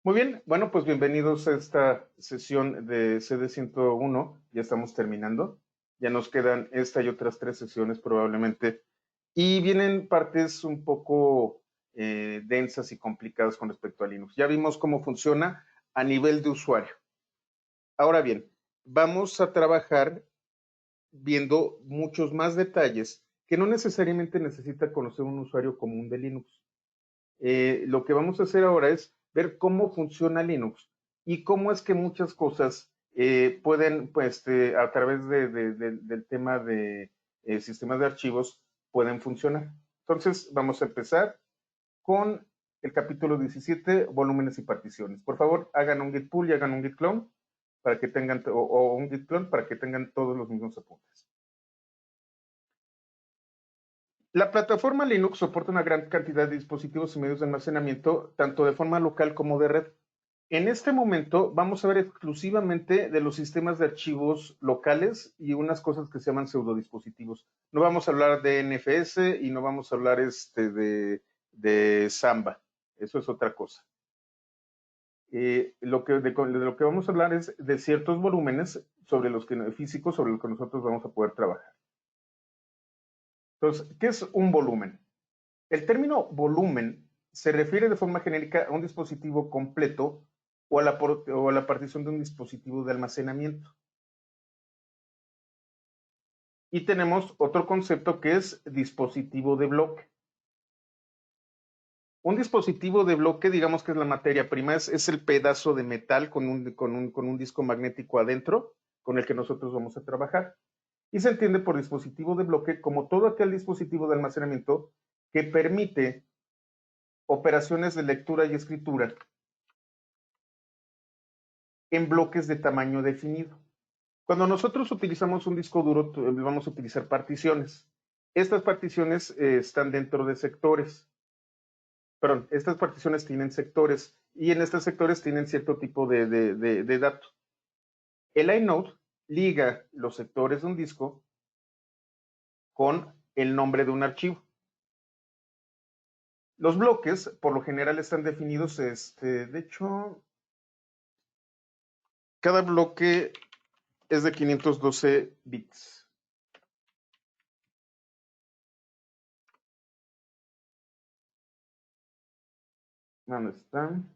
Muy bien, bueno, pues bienvenidos a esta sesión de CD101. Ya estamos terminando. Ya nos quedan esta y otras tres sesiones probablemente. Y vienen partes un poco densas y complicadas con respecto a Linux. Ya vimos cómo funciona a nivel de usuario. Ahora bien, vamos a trabajar viendo muchos más detalles que no necesariamente necesita conocer un usuario común de Linux. Lo que vamos a hacer ahora es ver cómo funciona Linux y cómo es que muchas cosas pueden, pues, a través del tema de sistemas de archivos, pueden funcionar. Entonces, vamos a empezar con el capítulo 17, volúmenes y particiones. Por favor, hagan un git pull y hagan un git clone para que tengan, o un git clone para que tengan todos los mismos apuntes. La plataforma Linux soporta una gran cantidad de dispositivos y medios de almacenamiento, tanto de forma local como de red. En este momento vamos a ver exclusivamente de los sistemas de archivos locales y unas cosas que se llaman pseudodispositivos. No vamos a hablar de NFS y no vamos a hablar de Samba. Eso es otra cosa. De lo que vamos a hablar es de ciertos volúmenes físicos sobre los que nosotros vamos a poder trabajar. Entonces, ¿qué es un volumen? El término volumen se refiere de forma genérica a un dispositivo completo o a la partición de un dispositivo de almacenamiento. Y tenemos otro concepto que es dispositivo de bloque. Un dispositivo de bloque, digamos que es la materia prima, es el pedazo de metal con un disco magnético adentro con el que nosotros vamos a trabajar. Y se entiende por dispositivo de bloque como todo aquel dispositivo de almacenamiento que permite operaciones de lectura y escritura en bloques de tamaño definido. Cuando nosotros utilizamos un disco duro, vamos a utilizar particiones. Estas particiones están dentro de sectores. Perdón, estas particiones tienen sectores y en estos sectores tienen cierto tipo de dato. El inode liga los sectores de un disco con el nombre de un archivo. Los bloques, por lo general, están definidos, de hecho, cada bloque es de 512 bits. ¿Dónde están?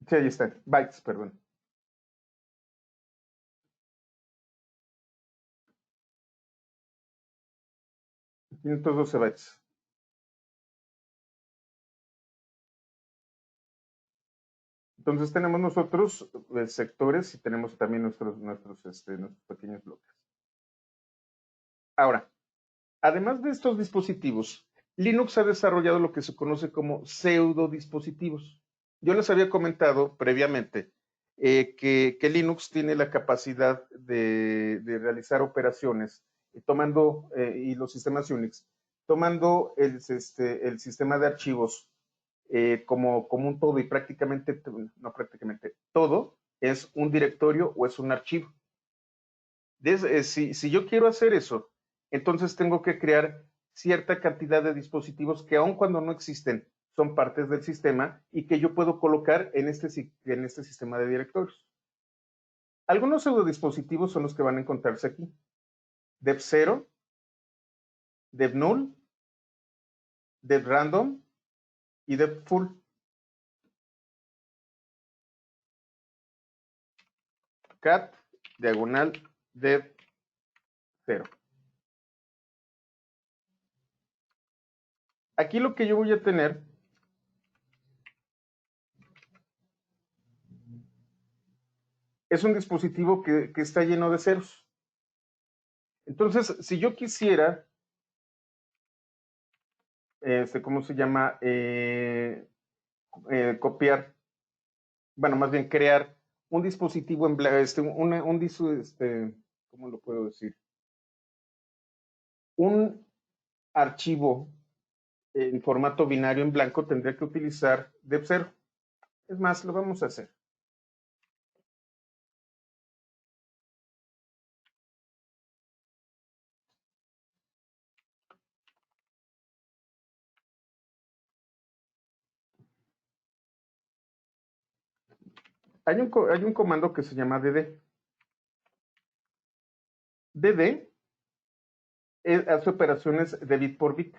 Sí, ahí están. Bytes, perdón. 512 bytes. Entonces tenemos nosotros sectores y tenemos también nuestros pequeños bloques. Ahora, además de estos dispositivos, Linux ha desarrollado lo que se conoce como pseudo dispositivos. Yo les había comentado previamente que Linux tiene la capacidad de realizar operaciones y los sistemas Unix, tomando el sistema de archivos como un todo y no prácticamente, todo es un directorio o es un archivo. Si yo quiero hacer eso, entonces tengo que crear cierta cantidad de dispositivos que aun cuando no existen, son partes del sistema y que yo puedo colocar en este sistema de directorios. Algunos pseudodispositivos son los que van a encontrarse aquí. Dev0, DevNull, DevRandom y DevFull. Cat, diagonal, Dev0. Aquí lo que yo voy a tener es un dispositivo que está lleno de ceros. Entonces, si yo quisiera, ¿cómo se llama? Copiar, bueno, más bien crear un dispositivo en blanco, ¿cómo lo puedo decir? Un archivo en formato binario en blanco tendría que utilizar Dev0. Es más, lo vamos a hacer. hay un comando que se llama dd. dd hace operaciones de bit por bit.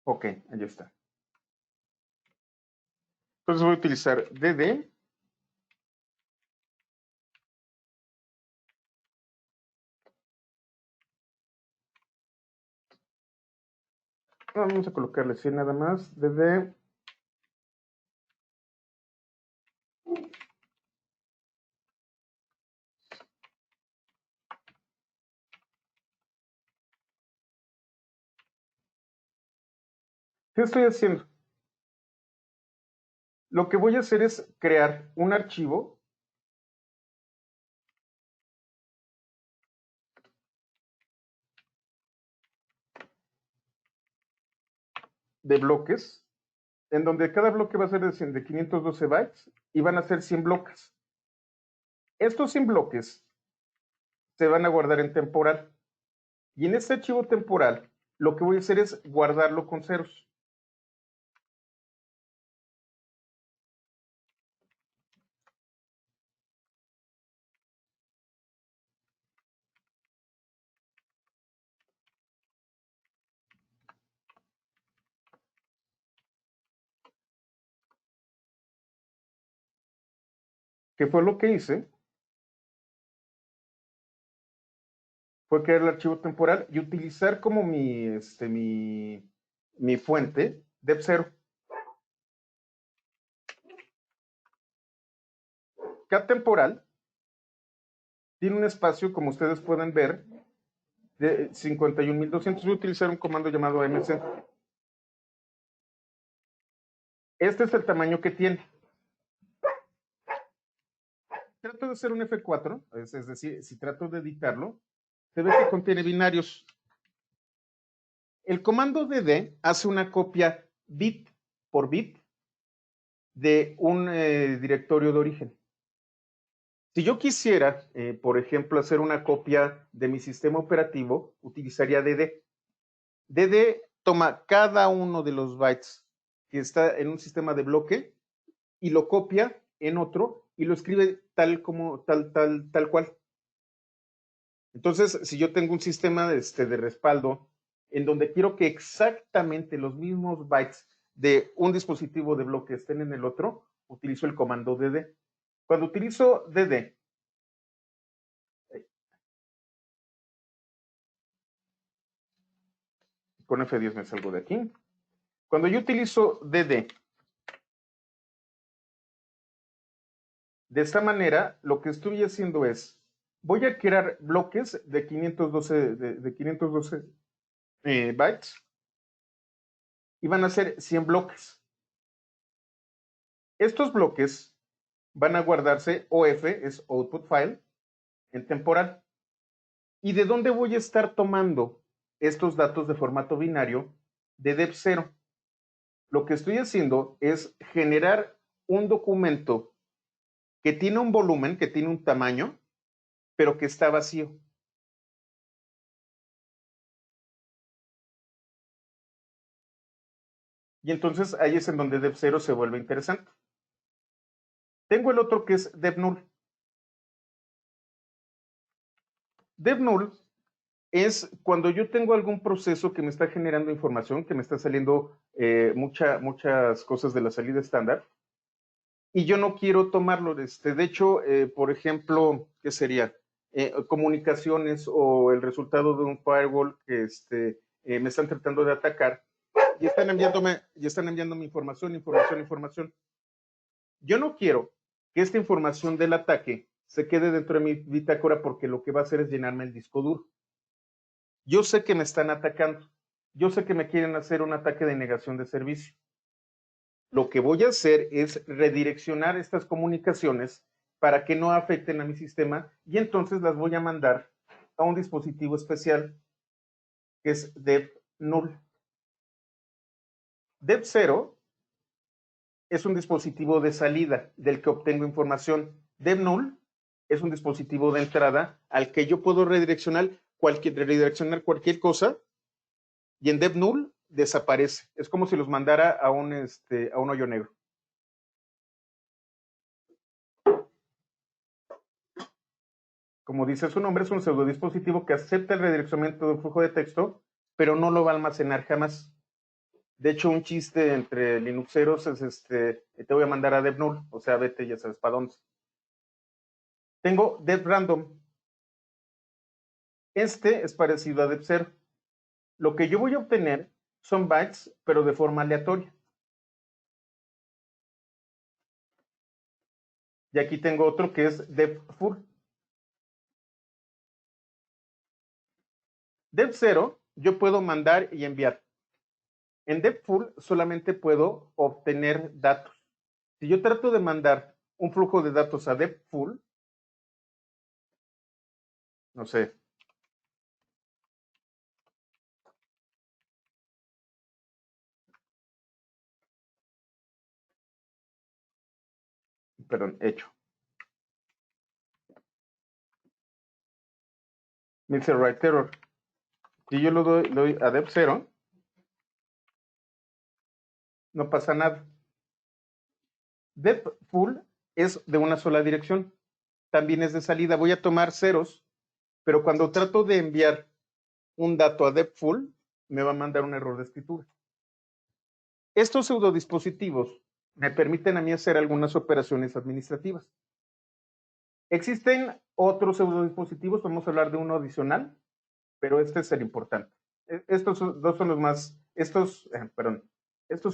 Ok, ahí está. Entonces voy a utilizar dd. Vamos a colocarle 100 nada más. dd. ¿Qué estoy haciendo? Lo que voy a hacer es crear un archivo de bloques, en donde cada bloque va a ser de 512 bytes y van a ser 100 bloques. Estos 100 bloques se van a guardar en temporal. Y en este archivo temporal, lo que voy a hacer es guardarlo con ceros. ¿Qué fue lo que hice? Fue crear el archivo temporal y utilizar como mi fuente deb0. Cada temporal tiene un espacio, como ustedes pueden ver, de 51.200. Voy a utilizar un comando llamado mc. Este es el tamaño que tiene. Trato de hacer un F4, es decir, si trato de editarlo, se ve que contiene binarios. El comando dd hace una copia bit por bit de un directorio de origen. Si yo quisiera, por ejemplo, hacer una copia de mi sistema operativo, utilizaría dd. dd toma cada uno de los bytes que está en un sistema de bloque y lo copia en otro y lo escribe tal cual. Entonces, si yo tengo un sistema de respaldo en donde quiero que exactamente los mismos bytes de un dispositivo de bloque estén en el otro, utilizo el comando dd. Cuando utilizo dd, con F10 me salgo de aquí. Cuando yo utilizo dd, de esta manera, lo que estoy haciendo es, voy a crear bloques de 512 bytes y van a ser 100 bloques. Estos bloques van a guardarse OF, es Output File, en temporal. ¿Y de dónde voy a estar tomando estos datos de formato binario? De deb0. Lo que estoy haciendo es generar un documento que tiene un volumen, que tiene un tamaño, pero que está vacío. Y entonces ahí es en donde deb0 se vuelve interesante. Tengo el otro que es deb_null. Deb_null es cuando yo tengo algún proceso que me está generando información, que me está saliendo muchas cosas de la salida estándar, y yo no quiero tomarlo. De hecho, por ejemplo, ¿qué sería? Comunicaciones o el resultado de un firewall que me están tratando de atacar y están enviándome información. Yo no quiero que esta información del ataque se quede dentro de mi bitácora porque lo que va a hacer es llenarme el disco duro. Yo sé que me están atacando. Yo sé que me quieren hacer un ataque de negación de servicio. Lo que voy a hacer es redireccionar estas comunicaciones para que no afecten a mi sistema y entonces las voy a mandar a un dispositivo especial que es deb_null. Deb0 es un dispositivo de salida del que obtengo información. Deb_null es un dispositivo de entrada al que yo puedo redireccionar cualquier cosa y en DevNull desaparece. Es como si los mandara a un hoyo negro. Como dice su nombre, es un pseudodispositivo que acepta el redireccionamiento de un flujo de texto, pero no lo va a almacenar jamás. De hecho, un chiste entre Linuxeros es te voy a mandar a DevNull, o sea, vete, ya sabes para dónde. Tengo DevRandom. Este es parecido a Dev0. Lo que yo voy a obtener son bytes, pero de forma aleatoria. Y aquí tengo otro que es DevFull. Dev0 yo puedo mandar y enviar. En DevFull solamente puedo obtener datos. Si yo trato de mandar un flujo de datos a DevFull, no sé, perdón, hecho. Me dice write error. Si yo lo doy a Dev0, no pasa nada. DevFull es de una sola dirección. También es de salida. Voy a tomar ceros, pero cuando trato de enviar un dato a DevFull, me va a mandar un error de escritura. Estos pseudodispositivos me permiten a mí hacer algunas operaciones administrativas. Existen otros pseudodispositivos, vamos a hablar de uno adicional, pero este es el importante. Estos dos son los más, estos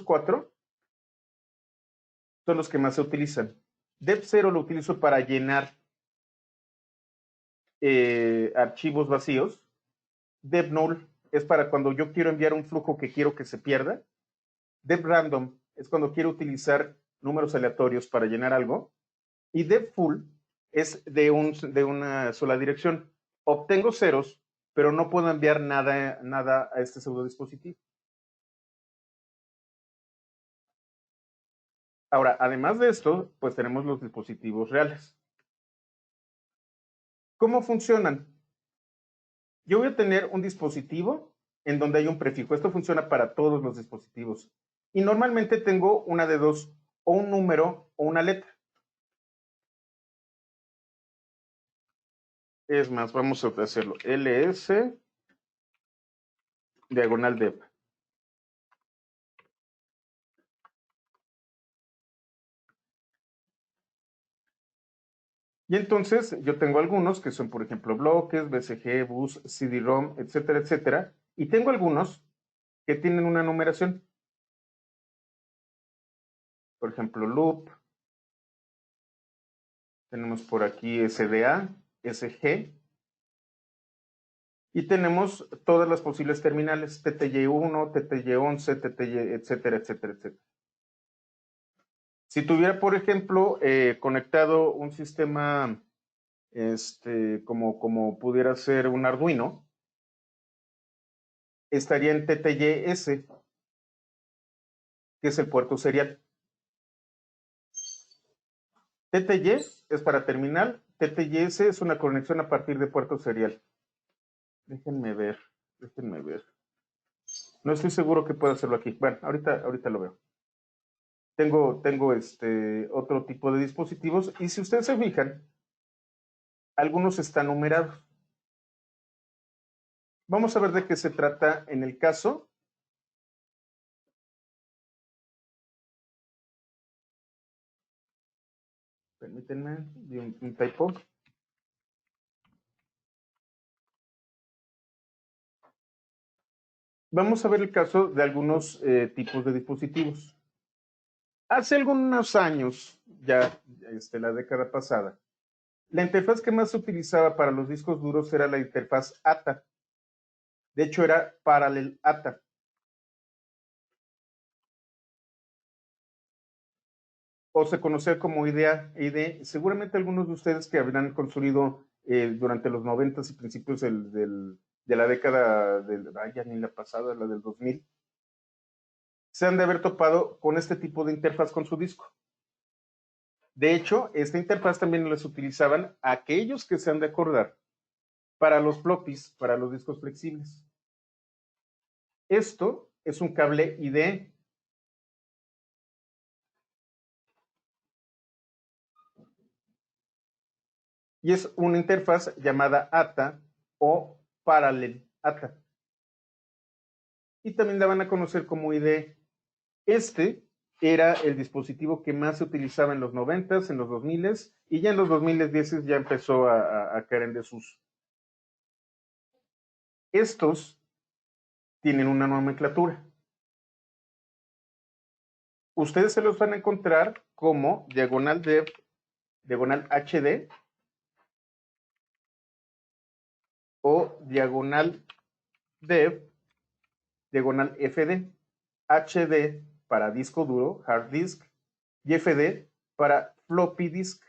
cuatro son los que más se utilizan. Dev0 lo utilizo para llenar archivos vacíos. DevNull es para cuando yo quiero enviar un flujo que quiero que se pierda. DevRandom es cuando quiero utilizar números aleatorios para llenar algo. Y DevFull es de una sola dirección. Obtengo ceros, pero no puedo enviar nada a este pseudodispositivo. Ahora, además de esto, pues tenemos los dispositivos reales. ¿Cómo funcionan? Yo voy a tener un dispositivo en donde hay un prefijo. Esto funciona para todos los dispositivos. Y normalmente tengo una de dos, o un número o una letra. Es más, vamos a hacerlo. ls diagonal dev. Y entonces yo tengo algunos que son, por ejemplo, bloques, BCG, bus, CD-ROM, etcétera, etcétera. Y tengo algunos que tienen una numeración. Por ejemplo, loop. Tenemos por aquí SDA, SG. Y tenemos todas las posibles terminales, TTY1, TTY11, TTY, etcétera, etcétera, etcétera. Si tuviera, por ejemplo, conectado un sistema como pudiera ser un Arduino, estaría en TTYS, que es el puerto serial. TTY es para terminal, TTYS es una conexión a partir de puerto serial. Déjenme ver. No estoy seguro que pueda hacerlo aquí. Bueno, ahorita lo veo. Tengo otro tipo de dispositivos y si ustedes se fijan, algunos están numerados. Vamos a ver de qué se trata en el caso. Permítanme, di un typo. Vamos a ver el caso de algunos tipos de dispositivos. Hace algunos años, ya la década pasada, la interfaz que más se utilizaba para los discos duros era la interfaz ATA. De hecho, era Parallel ATA. O se conocía como IDE. Seguramente algunos de ustedes que habrán construido durante los 90s y principios de la década ya ni la pasada, la del 2000, se han de haber topado con este tipo de interfaz con su disco. De hecho, esta interfaz también las utilizaban aquellos que se han de acordar para los floppies, para los discos flexibles. Esto es un cable IDE. Y es una interfaz llamada ATA o Parallel ATA. Y también la van a conocer como IDE. Este era el dispositivo que más se utilizaba en los 90s, en los 2000s, y ya en los 2010 ya empezó a caer en desuso. Estos tienen una nomenclatura. Ustedes se los van a encontrar como diagonal dev, diagonal HD o diagonal dev, diagonal FD. HD para disco duro, hard disk, y FD para floppy disk.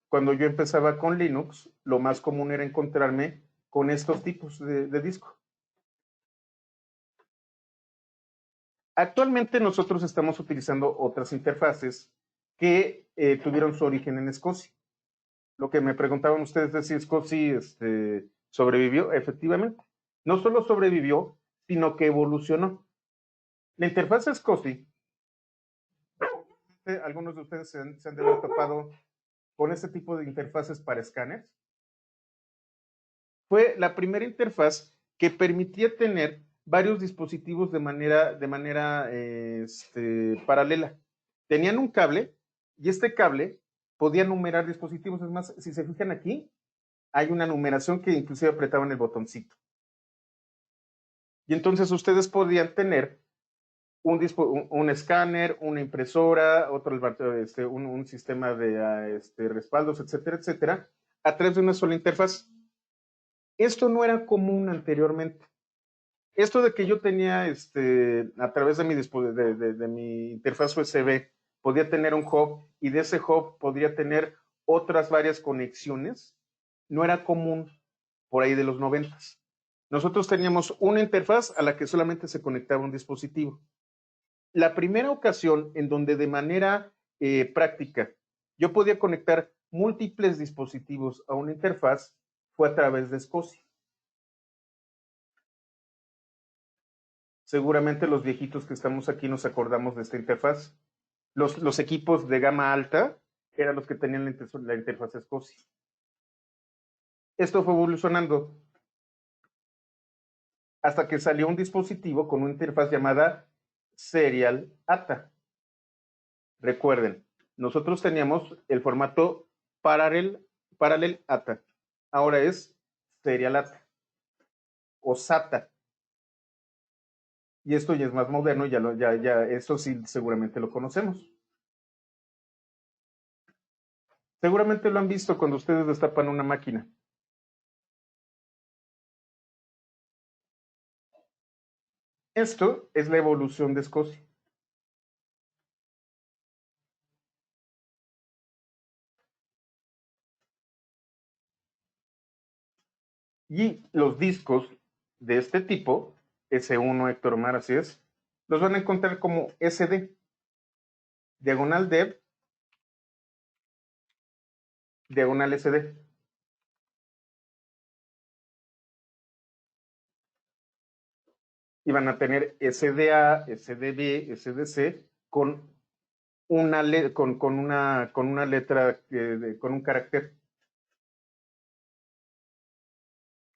Cuando yo empezaba con Linux, lo más común era encontrarme con estos tipos de disco. Actualmente nosotros estamos utilizando otras interfaces que tuvieron su origen en SCSI. Lo que me preguntaban ustedes de si SCSI sobrevivió, efectivamente. No solo sobrevivió, sino que evolucionó. La interfaz SCSI, algunos de ustedes se han de haber topado con este tipo de interfaces para escáneres. Fue la primera interfaz que permitía tener varios dispositivos de manera paralela. Tenían un cable y este cable podía numerar dispositivos. Es más, si se fijan aquí, hay una numeración que inclusive apretaban el botoncito. Y entonces ustedes podían tener un escáner, una impresora, un sistema de respaldos, etcétera, etcétera, a través de una sola interfaz. Esto no era común anteriormente. Esto de que yo tenía, a través de mi interfaz USB, podía tener un hub y de ese hub podría tener otras varias conexiones, no era común por ahí de los 90s. Nosotros teníamos una interfaz a la que solamente se conectaba un dispositivo. La primera ocasión en donde de manera práctica yo podía conectar múltiples dispositivos a una interfaz fue a través de SCSI. Seguramente los viejitos que estamos aquí nos acordamos de esta interfaz. Los equipos de gama alta eran los que tenían la interfaz SCSI. Esto fue evolucionando hasta que salió un dispositivo con una interfaz llamada Serial ATA. Recuerden, nosotros teníamos el formato Parallel ATA. Ahora es Serial ATA o SATA. Y esto ya es más moderno, eso sí seguramente lo conocemos. Seguramente lo han visto cuando ustedes destapan una máquina. Esto es la evolución de SCSI. Y los discos de este tipo, S1 Héctor Omar, así es, los van a encontrar como SD, diagonal dev, diagonal SD. Y van a tener SDA, SDB, SDC con una letra, con un carácter.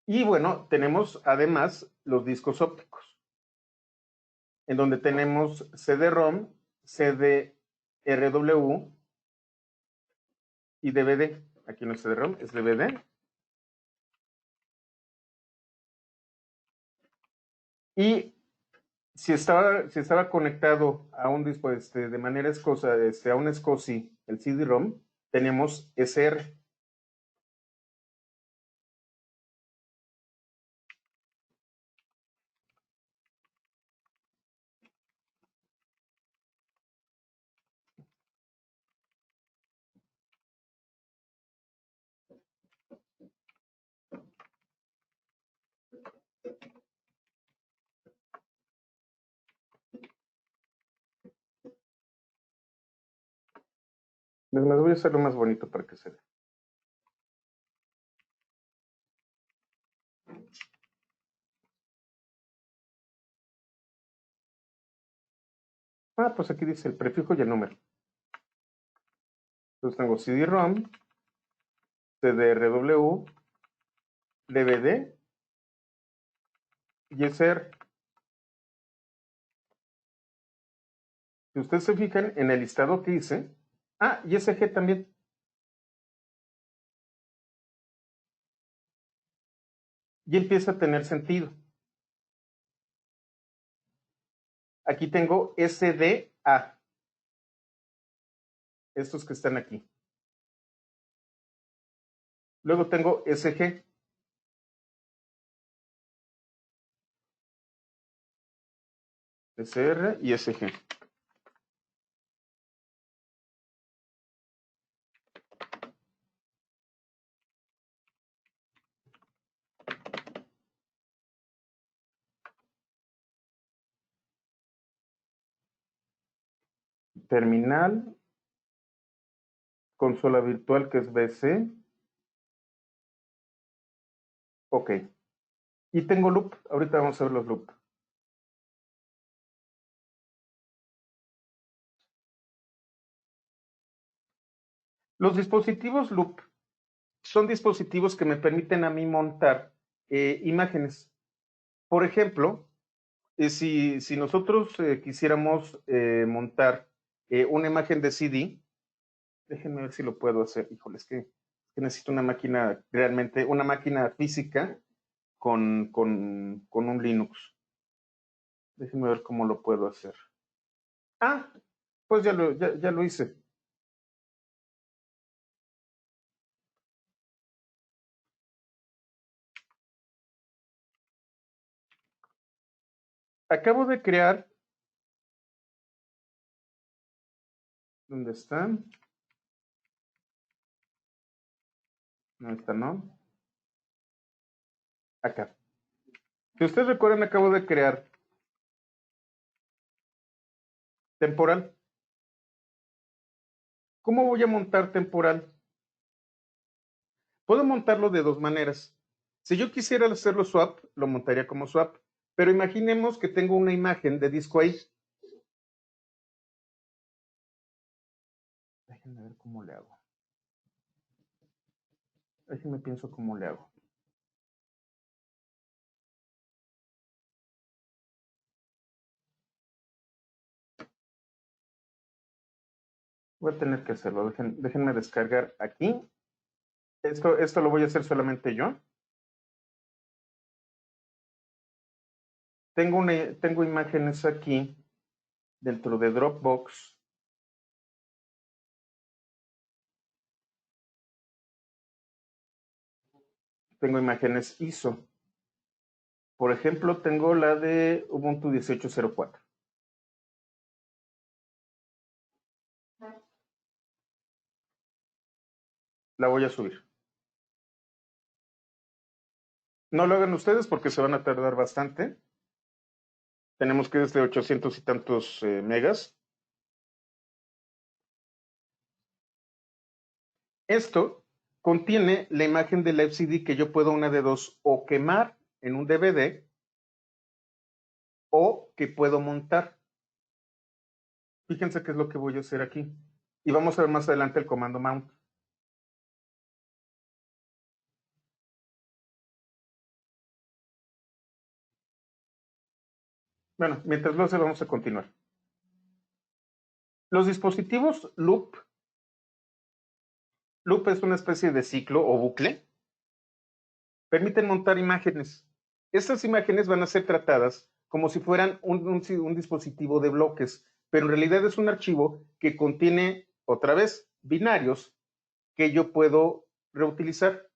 Y bueno, tenemos además los discos ópticos, en donde tenemos CD-ROM, CD-RW y DVD. Aquí no es CD-ROM, es DVD. Y si estaba conectado a un disco de manera escosa, a un SCSI, el CD-ROM, tenemos SR. Les voy a hacerlo más bonito para que se vea. Pues aquí dice el prefijo y el número. Entonces tengo CD-ROM, CDRW, DVD y SR. Si ustedes se fijan en el listado que hice, y SG también. Y empieza a tener sentido. Aquí tengo SDA. Estos que están aquí. Luego tengo SG. SR y SG. Terminal. Consola virtual que es BC. Ok. Y tengo loop. Ahorita vamos a ver los loop. Los dispositivos loop son dispositivos que me permiten a mí montar imágenes. Por ejemplo, si nosotros quisiéramos montar una imagen de CD, déjenme ver si lo puedo hacer. Híjole, es que necesito una máquina, realmente, una máquina física con un Linux. Déjenme ver cómo lo puedo hacer. Pues ya lo hice. Acabo de crear. ¿Dónde están? No está, ¿no? Acá. Si ustedes recuerdan, acabo de crear temporal. ¿Cómo voy a montar temporal? Puedo montarlo de dos maneras. Si yo quisiera hacerlo swap, lo montaría como swap. Pero imaginemos que tengo una imagen de disco ahí. Déjenme ver cómo le hago. Déjenme pienso cómo le hago. Voy a tener que hacerlo. Déjenme descargar aquí. Esto lo voy a hacer solamente yo. Tengo imágenes aquí dentro de Dropbox. Tengo imágenes ISO. Por ejemplo, tengo la de Ubuntu 18.04. La voy a subir. No lo hagan ustedes porque se van a tardar bastante. Tenemos que desde 800 y tantos megas. Esto contiene la imagen del live CD que yo puedo una de dos o quemar en un DVD o que puedo montar. Fíjense qué es lo que voy a hacer aquí. Y vamos a ver más adelante el comando mount. Bueno, mientras lo hace, vamos a continuar. Los dispositivos loop es una especie de ciclo o bucle, permiten montar imágenes. Estas imágenes van a ser tratadas como si fueran un dispositivo de bloques, pero en realidad es un archivo que contiene, otra vez, binarios que yo puedo reutilizar.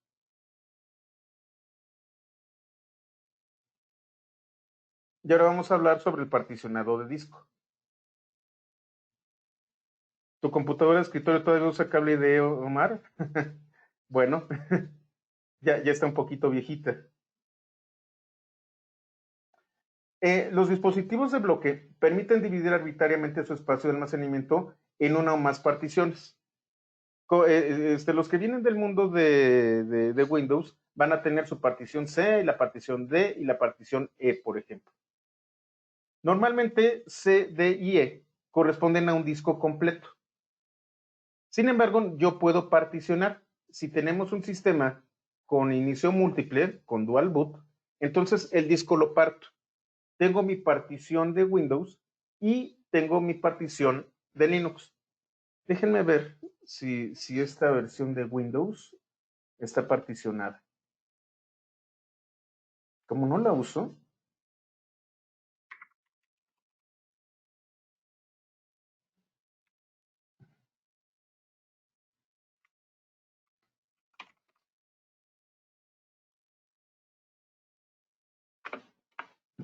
Y ahora vamos a hablar sobre el particionado de disco. ¿Tu computadora de escritorio todavía usa cable de Omar? Bueno, ya está un poquito viejita. Los dispositivos de bloque permiten dividir arbitrariamente su espacio de almacenamiento en una o más particiones. Los que vienen del mundo de Windows van a tener su partición C, y la partición D y la partición E, por ejemplo. Normalmente C, D y E corresponden a un disco completo. Sin embargo, yo puedo particionar. Si tenemos un sistema con inicio múltiple, con dual boot, entonces el disco lo parto. Tengo mi partición de Windows y tengo mi partición de Linux. Déjenme ver si esta versión de Windows está particionada. Como no la uso,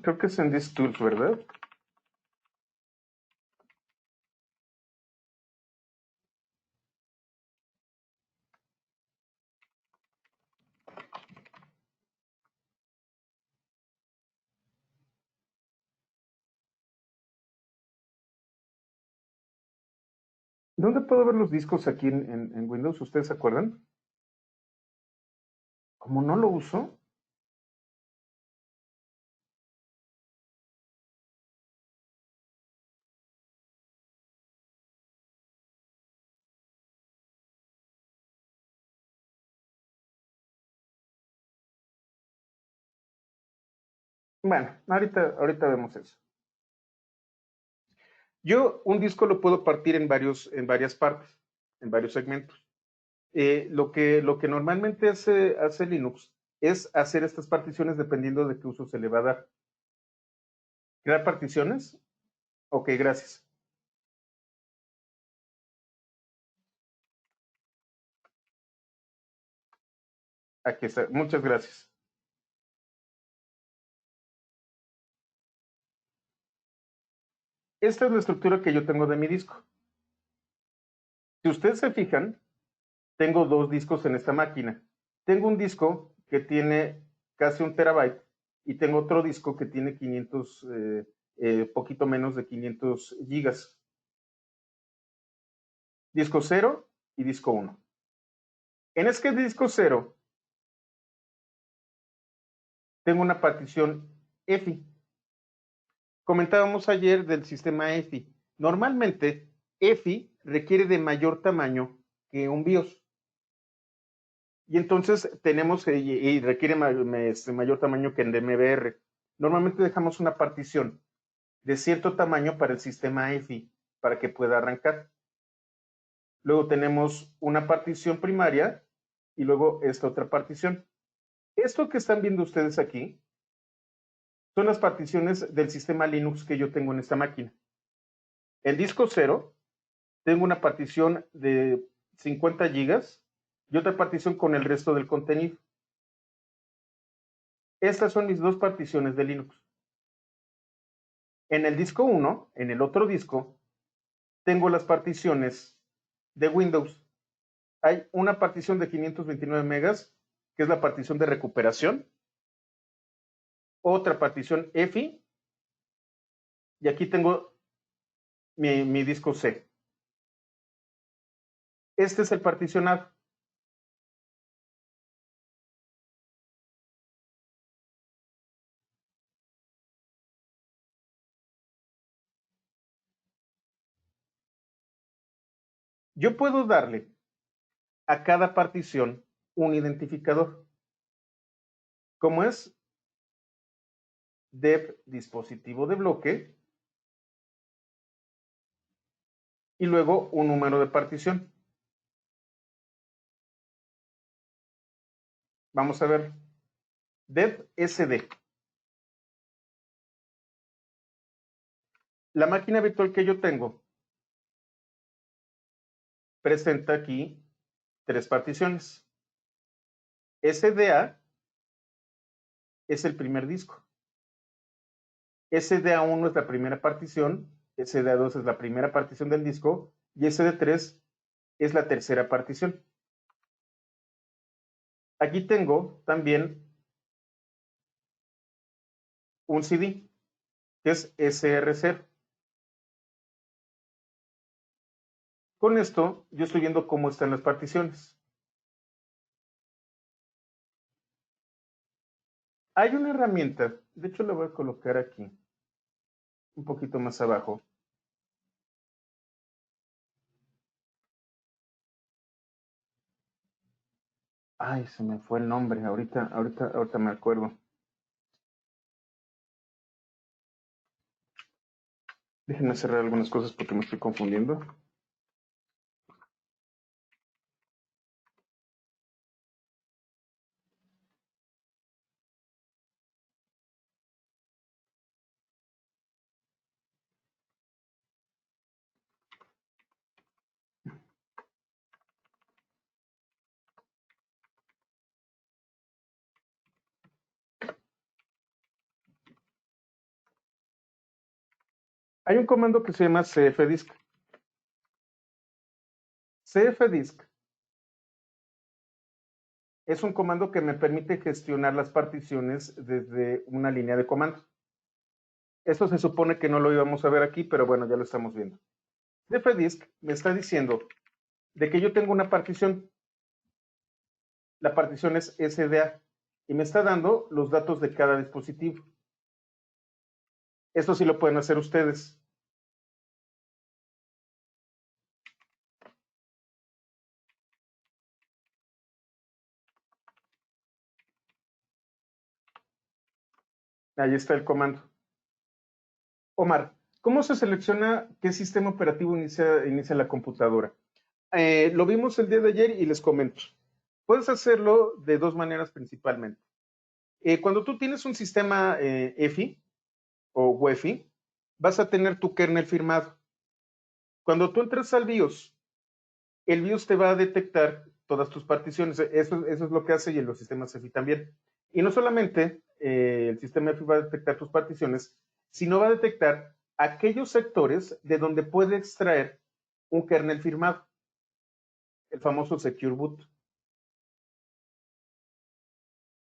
creo que es en DistTools, ¿verdad? ¿Dónde puedo ver los discos aquí en Windows? ¿Ustedes se acuerdan? Como no lo uso, bueno, ahorita vemos eso. Yo un disco lo puedo partir en varias partes, en varios segmentos. Lo que normalmente hace Linux es hacer estas particiones dependiendo de qué uso se le va a dar. ¿Crear particiones? Ok, gracias. Aquí está, muchas gracias. Esta es la estructura que yo tengo de mi disco. Si ustedes se fijan, tengo dos discos en esta máquina. Tengo un disco que tiene casi 1 TB y tengo otro disco que tiene 500, poquito menos de 500 gigas. Disco 0 y disco 1. En este disco 0 tengo una partición EFI. Comentábamos ayer del sistema EFI. Normalmente, EFI requiere de mayor tamaño que un BIOS. Y entonces tenemos, y requiere mayor tamaño que en DMBR. Normalmente dejamos una partición de cierto tamaño para el sistema EFI, para que pueda arrancar. Luego tenemos una partición primaria y luego esta otra partición. Esto que están viendo ustedes aquí son las particiones del sistema Linux que yo tengo en esta máquina. El disco 0, tengo una partición de 50 gigas y otra partición con el resto del contenido. Estas son mis dos particiones de Linux. En el disco 1, en el otro disco, tengo las particiones de Windows. Hay una partición de 529 megas, que es la partición de recuperación, otra partición EFI, y aquí tengo mi disco C. Este es el particionado. Yo puedo darle a cada partición un identificador, como es dev dispositivo de bloque y luego un número de partición. Vamos a ver, dev SD. La máquina virtual que yo tengo presenta aquí 3 particiones. SDA es el primer disco. SDA1 es la primera partición, SDA2 es la primera partición del disco y SD3 es la tercera partición. Aquí tengo también un CD, que es SR0. Con esto, yo estoy viendo cómo están las particiones. Hay una herramienta, de hecho la voy a colocar aquí, un poquito más abajo. Ay, se me fue el nombre, ahorita me acuerdo. Déjenme cerrar algunas cosas porque me estoy confundiendo. Hay un comando que se llama cfdisk. Cfdisk es un comando que me permite gestionar las particiones desde una línea de comando. Esto se supone que no lo íbamos a ver aquí, pero bueno, ya lo estamos viendo. Cfdisk me está diciendo de que yo tengo una partición. La partición es SDA y me está dando los datos de cada dispositivo. Esto sí lo pueden hacer ustedes. Ahí está el comando. Omar, ¿cómo se selecciona qué sistema operativo inicia la computadora? Lo vimos el día de ayer y les comento. Puedes hacerlo de dos maneras principalmente. Cuando tú tienes un sistema EFI o UEFI, vas a tener tu kernel firmado. Cuando tú entras al BIOS, el BIOS te va a detectar todas tus particiones. Eso es lo que hace y en los sistemas EFI también. Y no solamente el sistema EFI va a detectar tus particiones, sino va a detectar aquellos sectores de donde puede extraer un kernel firmado, el famoso Secure Boot.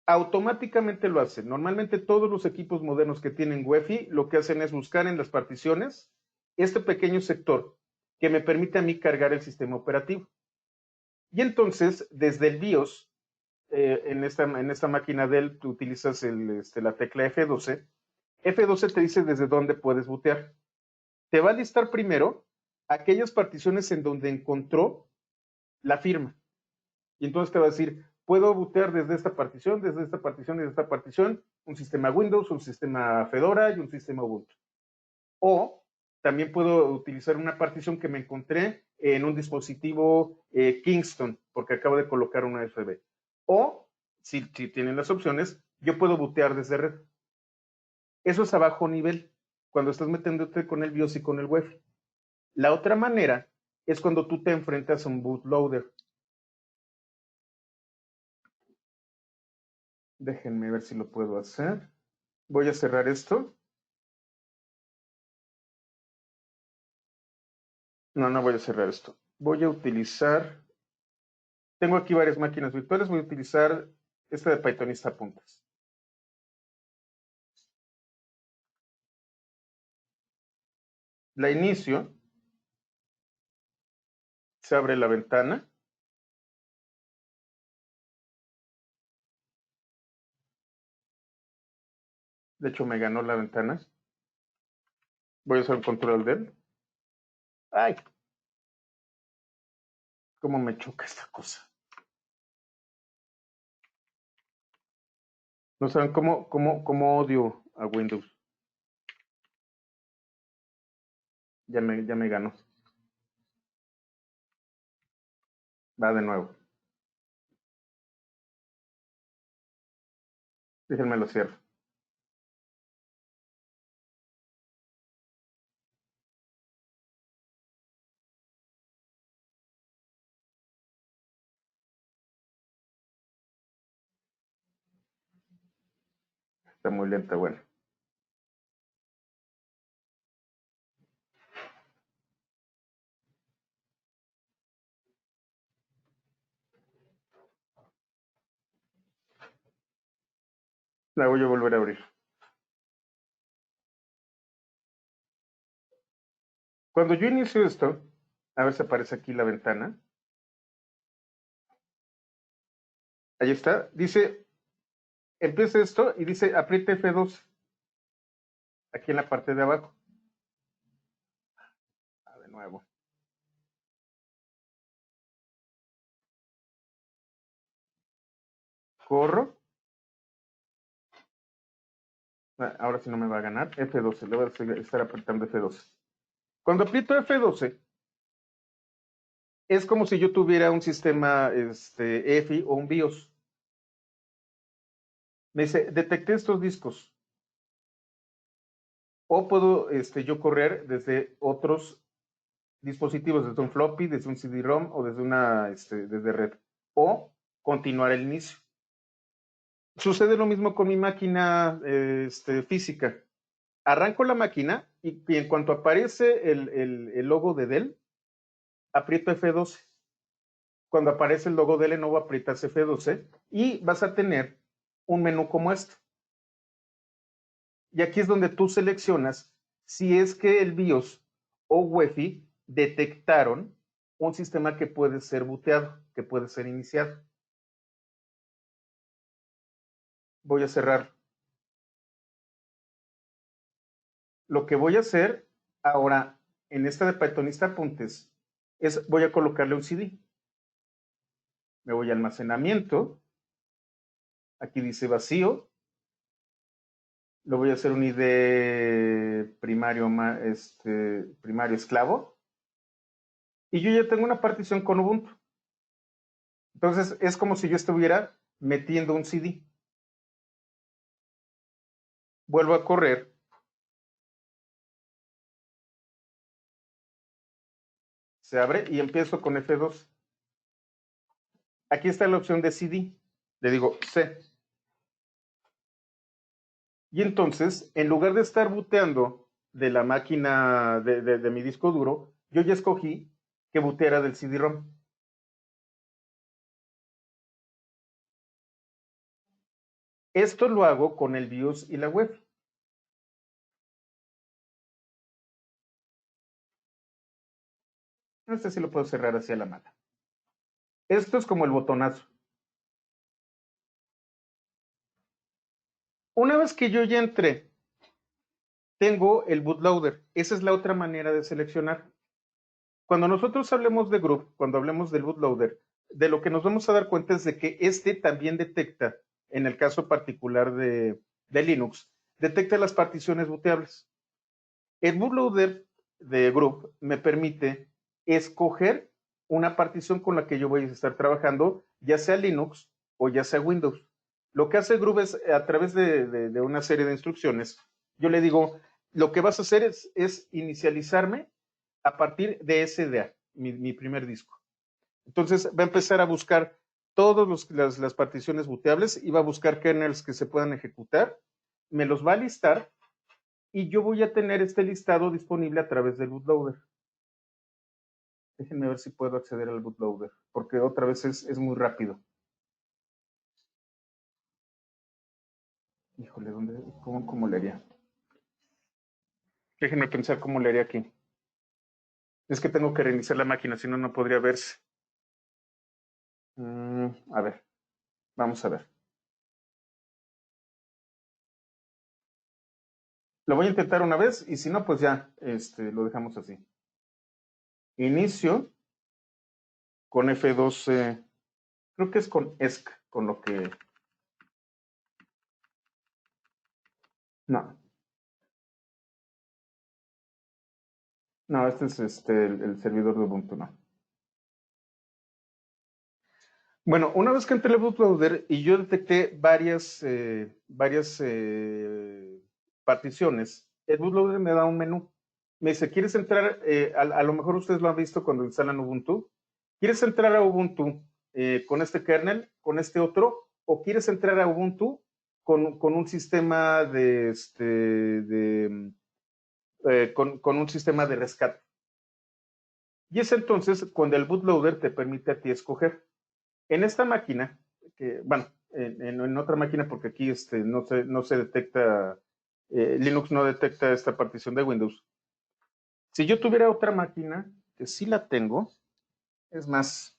Automáticamente lo hace. Normalmente todos los equipos modernos que tienen UEFI lo que hacen es buscar en las particiones este pequeño sector que me permite a mí cargar el sistema operativo. Y entonces, desde el BIOS, en esta máquina Dell, tú utilizas la tecla F12. F12 te dice desde dónde puedes bootear. Te va a listar primero aquellas particiones en donde encontró la firma. Y entonces te va a decir, puedo bootear desde esta partición, desde esta partición, desde esta partición, un sistema Windows, un sistema Fedora y un sistema Ubuntu. O también puedo utilizar una partición que me encontré en un dispositivo Kingston, porque acabo de colocar una USB. O, si tienen las opciones, yo puedo bootear desde red. Eso es a bajo nivel, cuando estás metiéndote con el BIOS y con el UEFI. La otra manera es cuando tú te enfrentas a un bootloader. Déjenme ver si lo puedo hacer. Voy a cerrar esto. No voy a cerrar esto. Voy a utilizar, tengo aquí varias máquinas virtuales, voy a utilizar esta de Pythonista Puntas. La inicio, se abre la ventana. De hecho, me ganó la ventana. Voy a usar un control del. Ay, cómo me choca esta cosa. No saben cómo odio a Windows. Ya me ganó. Va de nuevo. Déjenme lo cierro. Está muy lenta, bueno. La voy a volver a abrir. Cuando yo inicio esto, A ver si aparece aquí la ventana. Ahí está. Dice, empieza esto y dice apriete F12. Aquí en la parte de abajo. De nuevo. Corro. Ahora sí no me va a ganar. F12. Le voy a estar apretando F12. Cuando aprieto F12, es como si yo tuviera un sistema EFI o un BIOS. Me dice, detecté estos discos. O puedo yo correr desde otros dispositivos, desde un floppy, desde un CD-ROM o desde una desde red. O continuar el inicio. Sucede lo mismo con mi máquina física. Arranco la máquina y en cuanto aparece el logo de Dell, aprieto F12. Cuando aparece el logo de Lenovo, aprietas F12 y vas a tener un menú como este. Y aquí es donde tú seleccionas si es que el BIOS o UEFI detectaron un sistema que puede ser booteado, que puede ser iniciado. Voy a cerrar. Lo que voy a hacer ahora en esta de Pythonista Apuntes es voy a colocarle un CD. Me voy a almacenamiento. Aquí dice vacío. Lo voy a hacer un ID primario, primario esclavo. Y yo ya tengo una partición con Ubuntu. Entonces es como si yo estuviera metiendo un CD. Vuelvo a correr. Se abre y empiezo con F2. Aquí está la opción de CD. Le digo C. Y entonces, en lugar de estar booteando de la máquina de mi disco duro, yo ya escogí que booteara del CD-ROM. Esto lo hago con el BIOS y la web. Este sí lo puedo cerrar hacia la mala. Esto es como el botonazo. Una vez que yo ya entré, tengo el bootloader. Esa es la otra manera de seleccionar. Cuando nosotros hablemos de group, cuando hablemos del bootloader, de lo que nos vamos a dar cuenta es de que este también detecta, en el caso particular de Linux, detecta las particiones booteables. El bootloader de group me permite escoger una partición con la que yo voy a estar trabajando, ya sea Linux o ya sea Windows. Lo que hace Groove es, a través de una serie de instrucciones, yo le digo, lo que vas a hacer es inicializarme a partir de SDA, mi primer disco. Entonces va a empezar a buscar todas las particiones booteables y va a buscar kernels que se puedan ejecutar, me los va a listar y yo voy a tener este listado disponible a través del bootloader. Déjenme ver si puedo acceder al bootloader, porque otra vez es muy rápido. Híjole, ¿cómo le haría? Déjenme pensar cómo le haría aquí. Es que tengo que reiniciar la máquina, si no, no podría verse. A ver, vamos a ver. Lo voy a intentar una vez y si no, pues ya lo dejamos así. Inicio con F12, creo que es con ESC, con lo que... No. No, este es el servidor de Ubuntu, no. Bueno, una vez que entré al bootloader y yo detecté varias particiones, el bootloader me da un menú. Me dice, ¿quieres entrar? A lo mejor ustedes lo han visto cuando instalan Ubuntu. ¿Quieres entrar a Ubuntu con este kernel, con este otro? ¿O quieres entrar a Ubuntu con un sistema con un sistema de rescate? Y es entonces cuando el bootloader te permite a ti escoger. En esta máquina, bueno, en otra máquina, porque aquí no se detecta, Linux no detecta esta partición de Windows. Si yo tuviera otra máquina, que sí la tengo. Es más,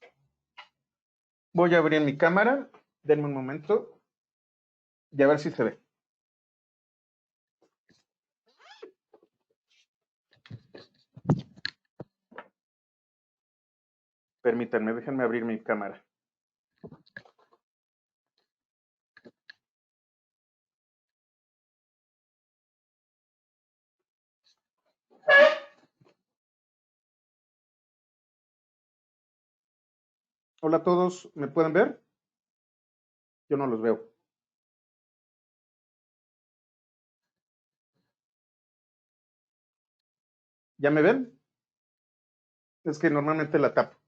voy a abrir mi cámara. Denme un momento y a ver si se ve. Permítanme, déjenme abrir mi cámara. Hola a todos, ¿me pueden ver? Yo no los veo. ¿Ya me ven? Es que normalmente la tapo.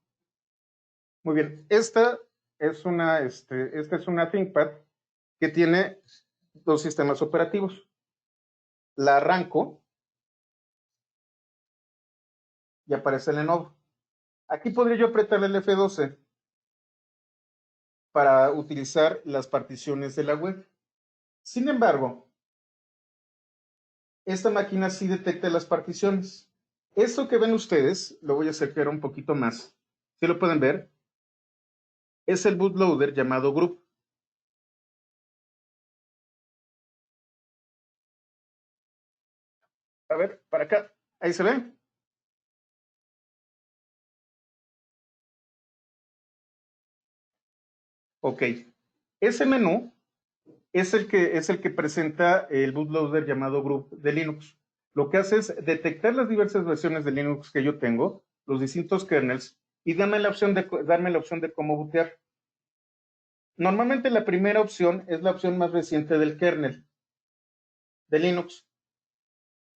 Muy bien, esta es una ThinkPad que tiene dos sistemas operativos. La arranco y aparece el Lenovo. Aquí podría yo apretar el F12 para utilizar las particiones de la web. Sin embargo, esta máquina sí detecta las particiones. Esto que ven ustedes, lo voy a acercar un poquito más. Si lo pueden ver, es el bootloader llamado Group. A ver, para acá. Ahí se ve. Ok. Ese menú es el que presenta el bootloader llamado Group de Linux. Lo que hace es detectar las diversas versiones de Linux que yo tengo, los distintos kernels, y darme la opción de cómo bootear. Normalmente la primera opción es la opción más reciente del kernel de Linux.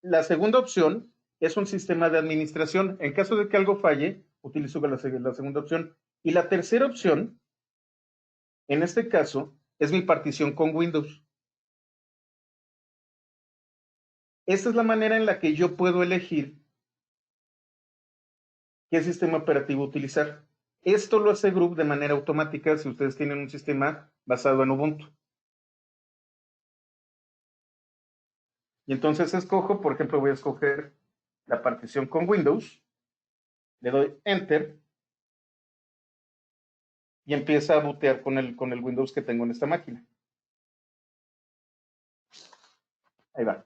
La segunda opción es un sistema de administración. En caso de que algo falle, utilizo la segunda opción. Y la tercera opción, en este caso, es mi partición con Windows. Esta es la manera en la que yo puedo elegir qué sistema operativo utilizar. Esto lo hace Group de manera automática si ustedes tienen un sistema basado en Ubuntu. Y entonces escojo, por ejemplo, voy a escoger la partición con Windows, le doy Enter y empieza a bootear con el Windows que tengo en esta máquina. Ahí va.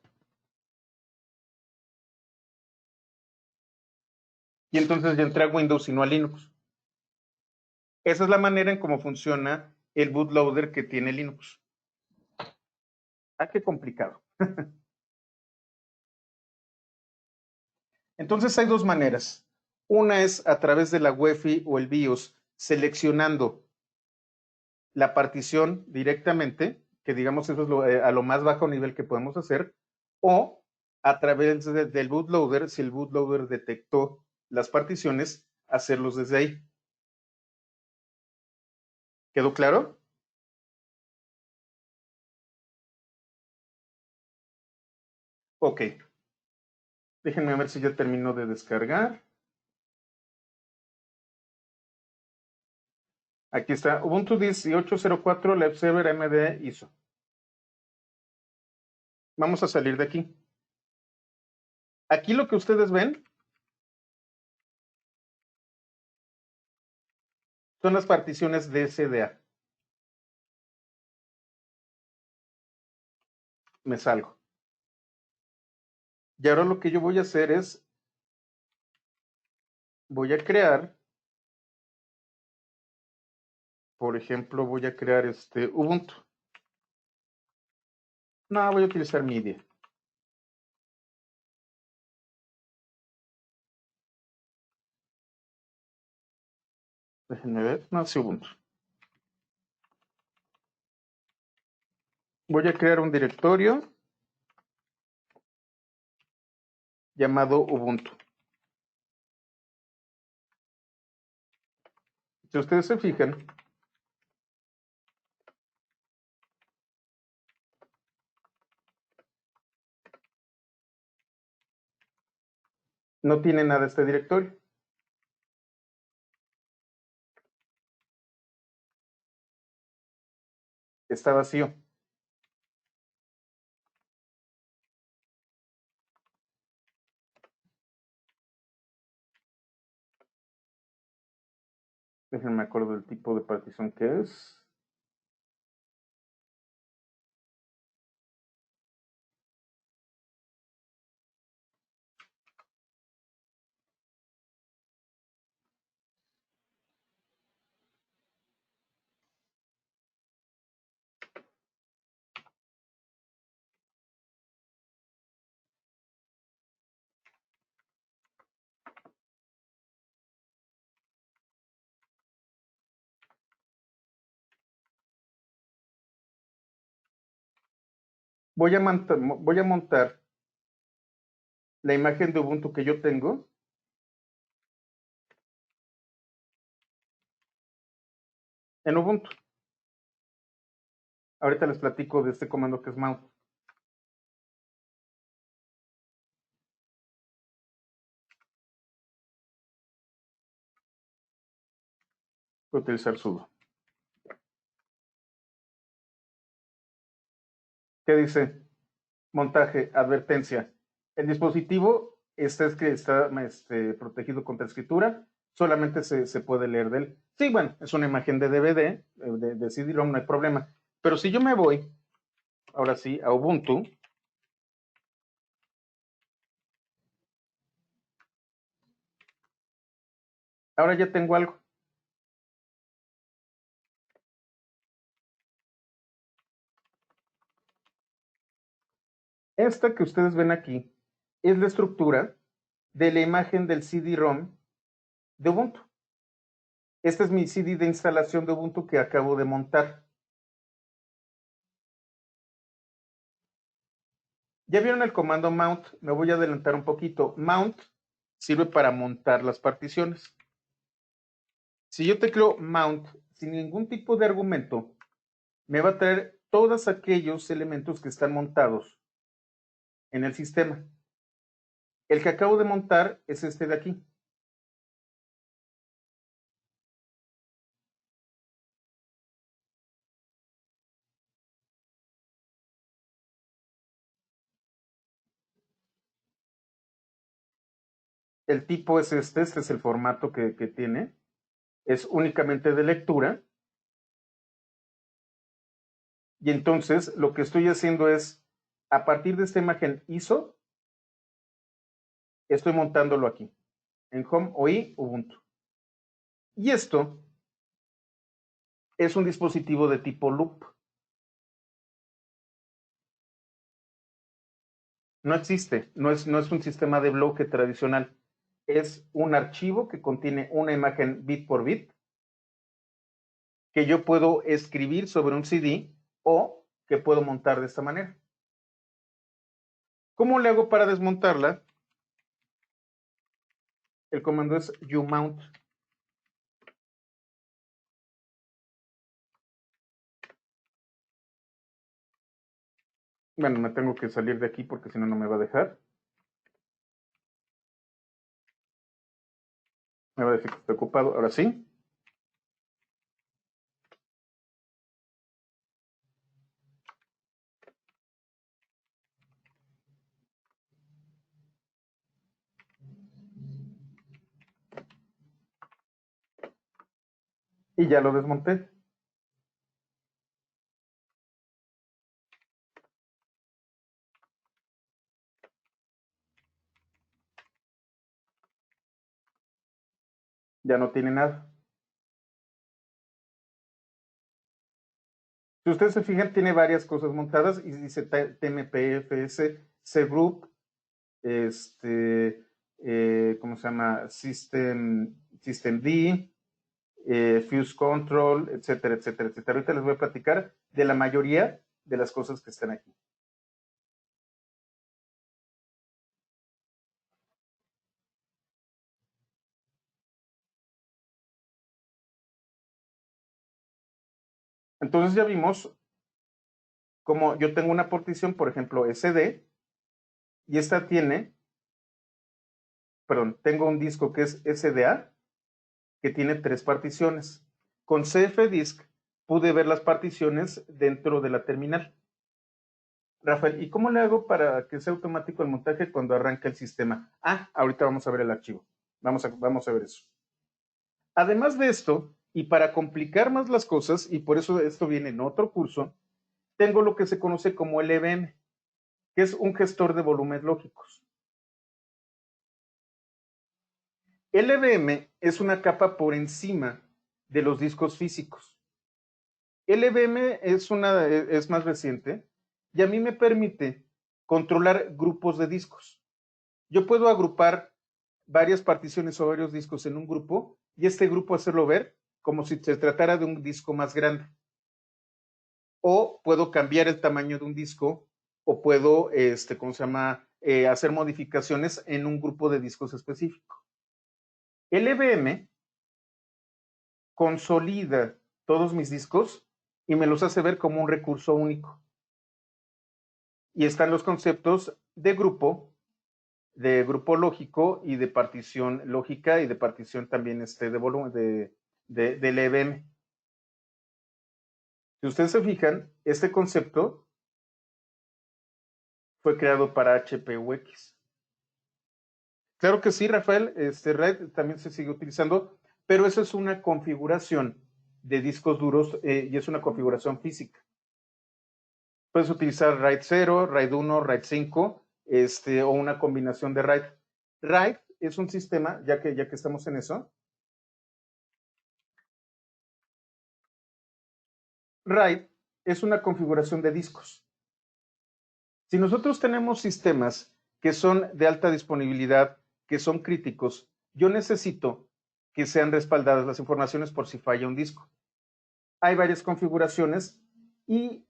Y entonces ya entré a Windows y no a Linux. Esa es la manera en cómo funciona el bootloader que tiene Linux. Ah, qué complicado. Entonces hay dos maneras. Una es a través de la UEFI o el BIOS, seleccionando la partición directamente, que digamos eso es a lo más bajo nivel que podemos hacer, o a través del bootloader, si el bootloader detectó las particiones, hacerlos desde ahí. ¿Quedó claro? Ok. Déjenme ver si ya terminó de descargar. Aquí está, Ubuntu 18.04, Live Server AMD ISO. Vamos a salir de aquí. Aquí lo que ustedes ven son las particiones de SDA. Me salgo. Y ahora lo que yo voy a hacer es, voy a crear, por ejemplo, voy a crear este Ubuntu. No, voy a utilizar media. Déjenme ver. No, sí, Ubuntu. Voy a crear un directorio llamado Ubuntu. Si ustedes se fijan, no tiene nada este directorio. Está vacío. Déjenme acuerdo del tipo de partición que es. Voy a montar la imagen de Ubuntu que yo tengo en Ubuntu. Ahorita les platico de este comando que es mount. Voy a utilizar sudo. ¿Qué dice? Montaje, advertencia. El dispositivo está protegido contra escritura, solamente se puede leer de él. Sí, bueno, es una imagen de DVD, de CD-ROM, no hay problema. Pero si yo me voy, ahora sí, a Ubuntu, ahora ya tengo algo. Esta que ustedes ven aquí es la estructura de la imagen del CD-ROM de Ubuntu. Este es mi CD de instalación de Ubuntu que acabo de montar. Ya vieron el comando mount, me voy a adelantar un poquito. Mount sirve para montar las particiones. Si yo tecleo mount sin ningún tipo de argumento, me va a traer todos aquellos elementos que están montados en el sistema. El que acabo de montar es este de aquí. El tipo es este es el formato que tiene. Es únicamente de lectura. Y entonces lo que estoy haciendo es, a partir de esta imagen ISO, estoy montándolo aquí, en Home OI Ubuntu. Y esto es un dispositivo de tipo loop. No existe, no es un sistema de bloque tradicional. Es un archivo que contiene una imagen bit por bit que yo puedo escribir sobre un CD o que puedo montar de esta manera. ¿Cómo le hago para desmontarla? El comando es umount. Bueno, me tengo que salir de aquí porque si no, no me va a dejar. Me va a decir que está ocupado. Ahora sí. Y ya lo desmonté. Ya no tiene nada. Si ustedes se fijan, tiene varias cosas montadas y dice TMPFS, cgroup, ¿cómo se llama? Systemd, Fuse Control, etcétera, etcétera, etcétera. Ahorita les voy a platicar de la mayoría de las cosas que están aquí. Entonces ya vimos como yo tengo una partición, por ejemplo, SD, y esta tiene, perdón, tengo un disco que es SDA, que tiene 3 particiones. Con CFDisk pude ver las particiones dentro de la terminal. Rafael, ¿y cómo le hago para que sea automático el montaje cuando arranca el sistema? Ah, ahorita vamos a ver el archivo. Vamos a ver eso. Además de esto, Y para complicar más las cosas, y por eso esto viene en otro curso, tengo lo que se conoce como LVM, que es un gestor de volúmenes lógicos. LVM es una capa por encima de los discos físicos. LVM es más reciente y a mí me permite controlar grupos de discos. Yo puedo agrupar varias particiones o varios discos en un grupo y este grupo hacerlo ver como si se tratara de un disco más grande. O puedo cambiar el tamaño de un disco o puedo, ¿cómo se llama? Hacer modificaciones en un grupo de discos específico. LVM consolida todos mis discos y me los hace ver como un recurso único. Y están los conceptos de grupo lógico y de partición lógica y de partición también de volumen de LVM. Si ustedes se fijan, este concepto fue creado para HPUX. Claro que sí, Rafael, RAID también se sigue utilizando, pero eso es una configuración de discos duros y es una configuración física. Puedes utilizar RAID 0, RAID 1, RAID 5, o una combinación de RAID. RAID es un sistema, ya que estamos en eso. RAID es una configuración de discos. Si nosotros tenemos sistemas que son de alta disponibilidad, que son críticos, yo necesito que sean respaldadas las informaciones por si falla un disco. Hay varias configuraciones y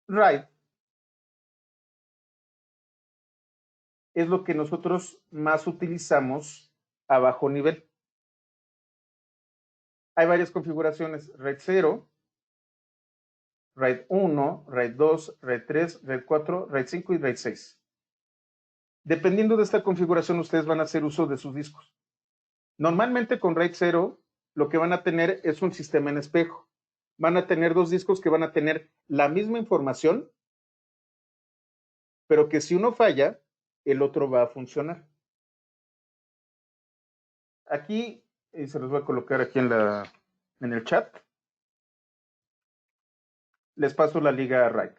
RAID es lo que nosotros más utilizamos a bajo nivel. Hay varias configuraciones, RAID 0, RAID 1, RAID 2, RAID 3, RAID 4, RAID 5 y RAID 6. Dependiendo de esta configuración, ustedes van a hacer uso de sus discos. Normalmente con RAID 0, lo que van a tener es un sistema en espejo. Van a tener dos discos que van a tener la misma información, pero que si uno falla, el otro va a funcionar. Aquí, se los voy a colocar aquí en el chat. Les paso la liga a RAID.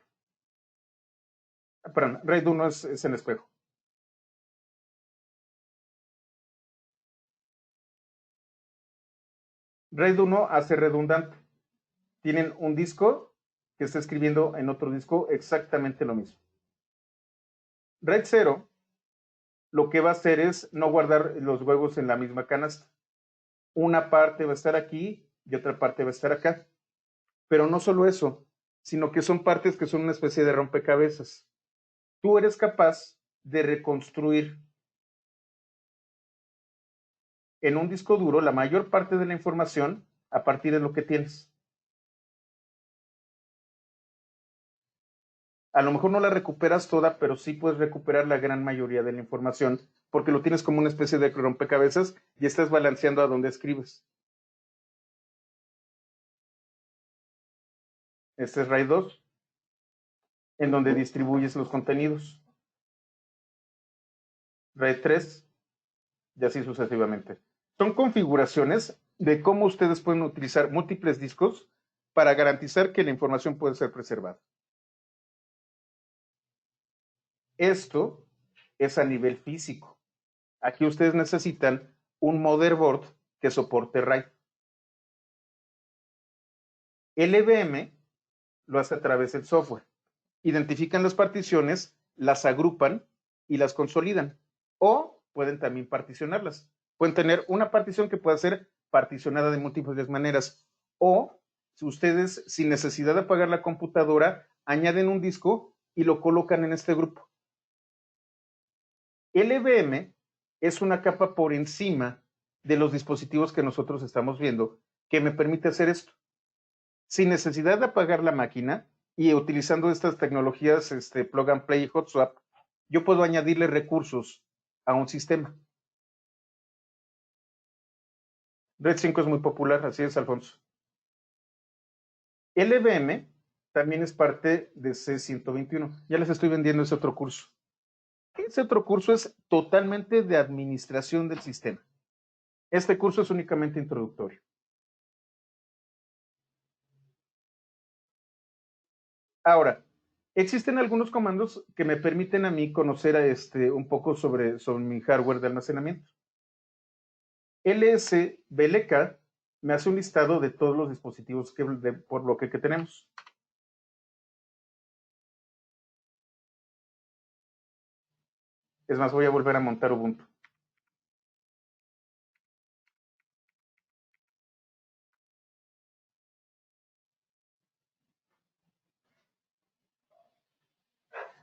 Perdón, RAID 1 es en espejo. RAID 1 hace redundante. Tienen un disco que está escribiendo en otro disco exactamente lo mismo. RAID 0 lo que va a hacer es no guardar los huevos en la misma canasta. Una parte va a estar aquí y otra parte va a estar acá. Pero no solo eso, sino que son partes que son una especie de rompecabezas. Tú eres capaz de reconstruir en un disco duro la mayor parte de la información a partir de lo que tienes. A lo mejor no la recuperas toda, pero sí puedes recuperar la gran mayoría de la información, porque lo tienes como una especie de rompecabezas y estás balanceando a donde escribes. Este es RAID 2, en donde distribuyes los contenidos. RAID 3, y así sucesivamente. Son configuraciones de cómo ustedes pueden utilizar múltiples discos para garantizar que la información puede ser preservada. Esto es a nivel físico. Aquí ustedes necesitan un motherboard que soporte RAID. LVM lo hace a través del software. Identifican las particiones, las agrupan y las consolidan. O pueden también particionarlas. Pueden tener una partición que pueda ser particionada de múltiples maneras. O si ustedes, sin necesidad de apagar la computadora, añaden un disco y lo colocan en este grupo. LVM es una capa por encima de los dispositivos que nosotros estamos viendo que me permite hacer esto. Sin necesidad de apagar la máquina y utilizando estas tecnologías plug and play y hot swap, yo puedo añadirle recursos a un sistema. RAID 5 es muy popular, así es, Alfonso. LVM también es parte de C121. Ya les estoy vendiendo ese otro curso. Ese otro curso es totalmente de administración del sistema. Este curso es únicamente introductorio. Ahora, existen algunos comandos que me permiten a mí conocer un poco sobre mi hardware de almacenamiento. LSBLK me hace un listado de todos los dispositivos por bloque que tenemos. Es más, voy a volver a montar Ubuntu.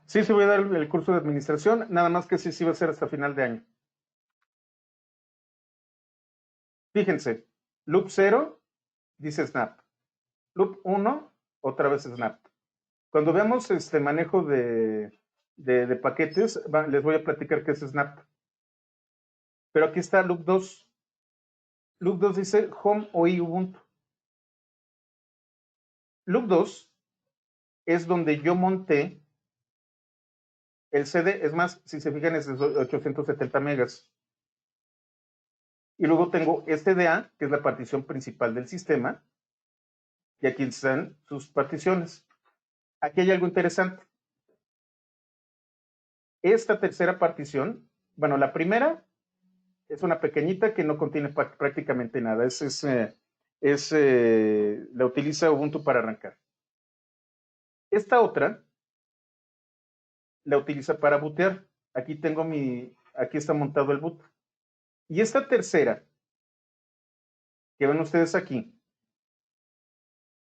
Sí, voy a dar el curso de administración, nada más que sí va a ser hasta final de año. Fíjense, loop 0 dice snap. Loop 1, otra vez snap. Cuando veamos este manejo de paquetes, les voy a platicar qué es snap. Pero aquí está loop 2. Loop 2 dice home OI Ubuntu. Loop 2 es donde yo monté el CD. Es más, si se fijan, es de 870 megas. Y luego tengo SDA, que es la partición principal del sistema. Y aquí están sus particiones. Aquí hay algo interesante. Esta tercera partición, bueno, la primera es una pequeñita que no contiene prácticamente nada. La utiliza Ubuntu para arrancar. Esta otra la utiliza para bootear. Aquí está montado el boot. Y esta tercera, que ven ustedes aquí,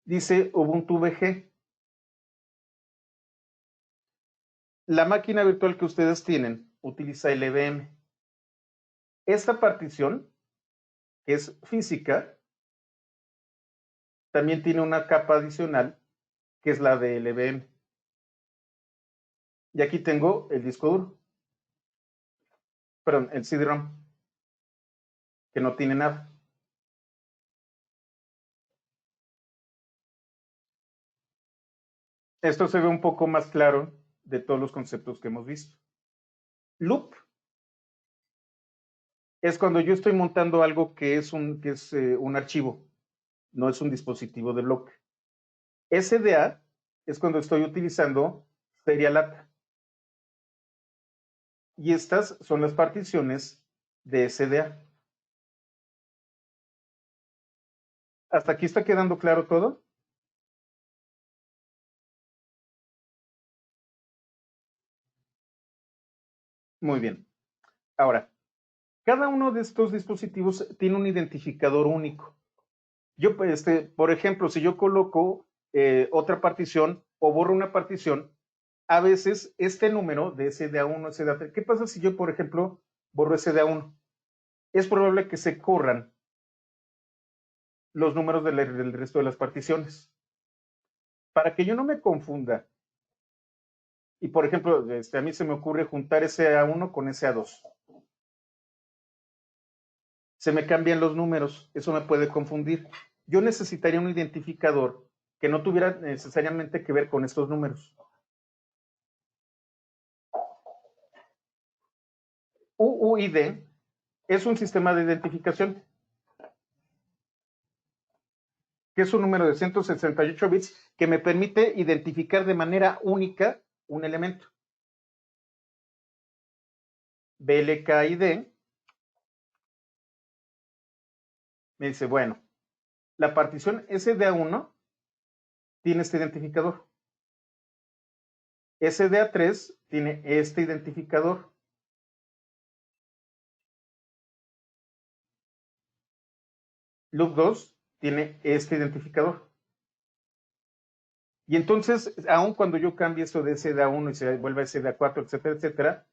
dice Ubuntu VG. La máquina virtual que ustedes tienen utiliza LVM. Esta partición, que es física, también tiene una capa adicional, que es la de LVM. Y aquí tengo el disco duro. Perdón, el CD-ROM, que no tiene nada. Esto se ve un poco más claro de todos los conceptos que hemos visto. Loop es cuando yo estoy montando algo que es un archivo, no es un dispositivo de bloque. SDA es cuando estoy utilizando Serialata. Y estas son las particiones de SDA. ¿Hasta aquí está quedando claro todo? Muy bien. Ahora, cada uno de estos dispositivos tiene un identificador único. Yo, por ejemplo, si yo coloco otra partición o borro una partición, a veces este número de SDA1, SDA3, ¿qué pasa si yo, por ejemplo, borro SDA1? Es probable que se corran los números del resto de las particiones. Para que yo no me confunda, y por ejemplo, a mí se me ocurre juntar SDA1 con SDA2. Se me cambian los números, eso me puede confundir. Yo necesitaría un identificador que no tuviera necesariamente que ver con estos números. UUID es un sistema de identificación, que es un número de 168 bits que me permite identificar de manera única un elemento. BLKID me dice, bueno, la partición SDA1 tiene este identificador. SDA3 tiene este identificador. Loop 2 tiene este identificador. Y entonces, aun cuando yo cambie esto de SDA1 y se vuelva SDA4, etcétera, etcétera,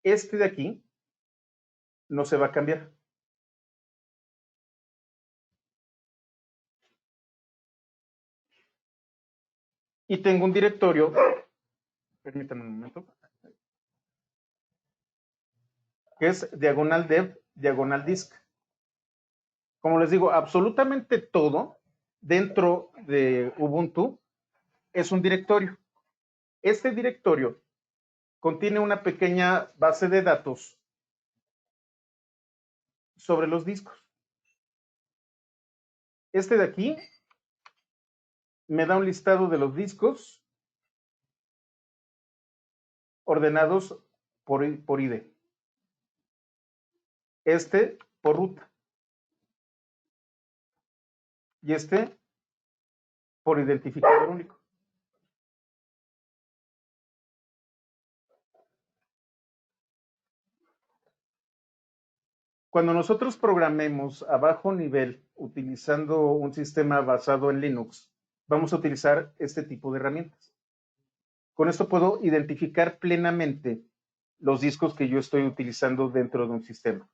este de aquí no se va a cambiar. Y tengo un directorio, permítanme un momento, que es diagonal dev, diagonal disk. Como les digo, absolutamente todo dentro de Ubuntu es un directorio. Este directorio contiene una pequeña base de datos sobre los discos. Este de aquí me da un listado de los discos ordenados por ID. Este por ruta. Y este por identificador único. Cuando nosotros programemos a bajo nivel utilizando un sistema basado en Linux, vamos a utilizar este tipo de herramientas. Con esto puedo identificar plenamente los discos que yo estoy utilizando dentro de un sistema.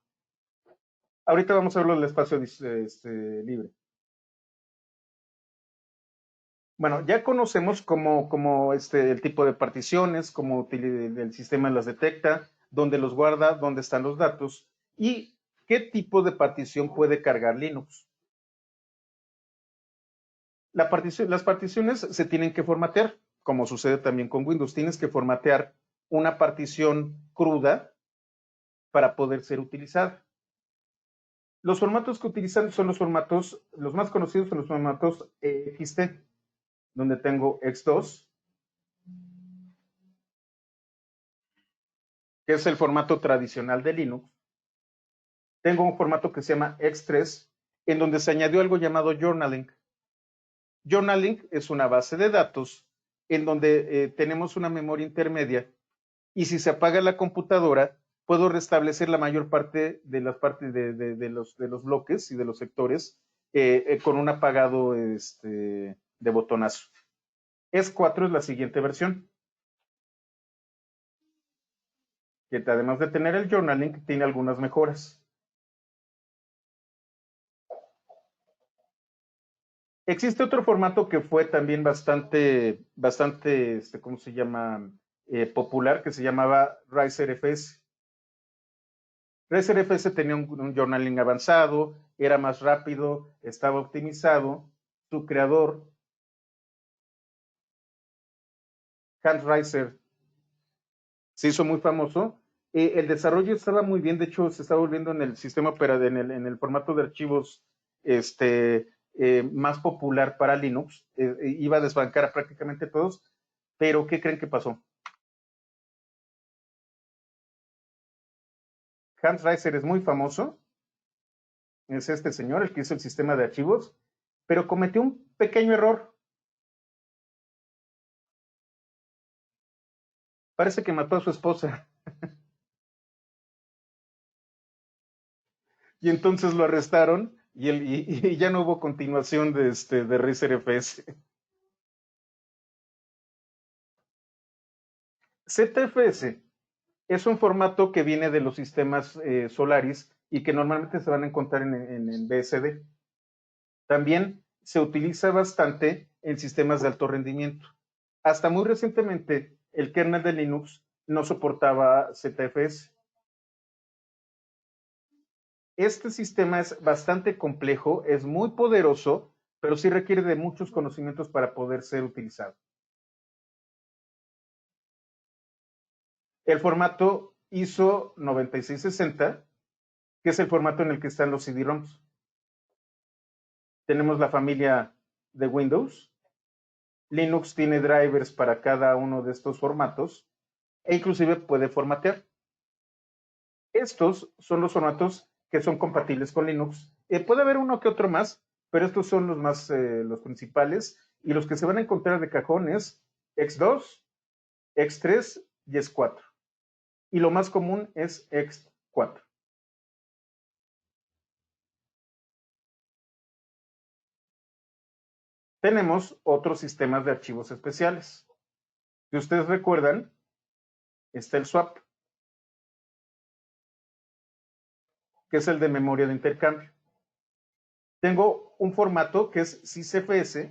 Ahorita vamos a verlo en el espacio libre. Bueno, ya conocemos cómo el tipo de particiones, cómo el sistema las detecta, dónde los guarda, dónde están los datos y qué tipo de partición puede cargar Linux. Las particiones se tienen que formatear, como sucede también con Windows. Tienes que formatear una partición cruda para poder ser utilizada. Los formatos que utilizan son los más conocidos son los formatos XT, donde tengo X2, que es el formato tradicional de Linux. Tengo un formato que se llama X3, en donde se añadió algo llamado journaling. Journaling es una base de datos en donde tenemos una memoria intermedia y si se apaga la computadora, puedo restablecer la mayor parte de las partes de los bloques y de los sectores con un apagado de botonazo. S4 es la siguiente versión, que además de tener el journaling, tiene algunas mejoras. Existe otro formato que fue también bastante, ¿cómo se llama? Popular, que se llamaba Riser FS. Riser FS tenía un journaling avanzado, era más rápido, estaba optimizado. Su creador, Hans Riser, se hizo muy famoso. El desarrollo estaba muy bien, de hecho se estaba volviendo en el sistema operativo, en el formato de archivos más popular para Linux. Iba a desbancar a prácticamente todos, pero ¿qué creen que pasó? Hans Riser es muy famoso, es este señor el que hizo el sistema de archivos, pero cometió un pequeño error. Parece que mató a su esposa. Y entonces lo arrestaron y ya no hubo continuación de Riser FS. ZFS es un formato que viene de los sistemas Solaris y que normalmente se van a encontrar en BSD. También se utiliza bastante en sistemas de alto rendimiento. Hasta muy recientemente, el kernel de Linux no soportaba ZFS. Este sistema es bastante complejo, es muy poderoso, pero sí requiere de muchos conocimientos para poder ser utilizado. El formato ISO 9660, que es el formato en el que están los CD-ROMs. Tenemos la familia de Windows. Linux tiene drivers para cada uno de estos formatos e inclusive puede formatear. Estos son los formatos que son compatibles con Linux. Puede haber uno que otro más, pero estos son los principales y los que se van a encontrar de cajón es X2, X3 y X4. Y lo más común es X4. Tenemos otros sistemas de archivos especiales. Si ustedes recuerdan, está el swap, que es el de memoria de intercambio. Tengo un formato que es sysfs,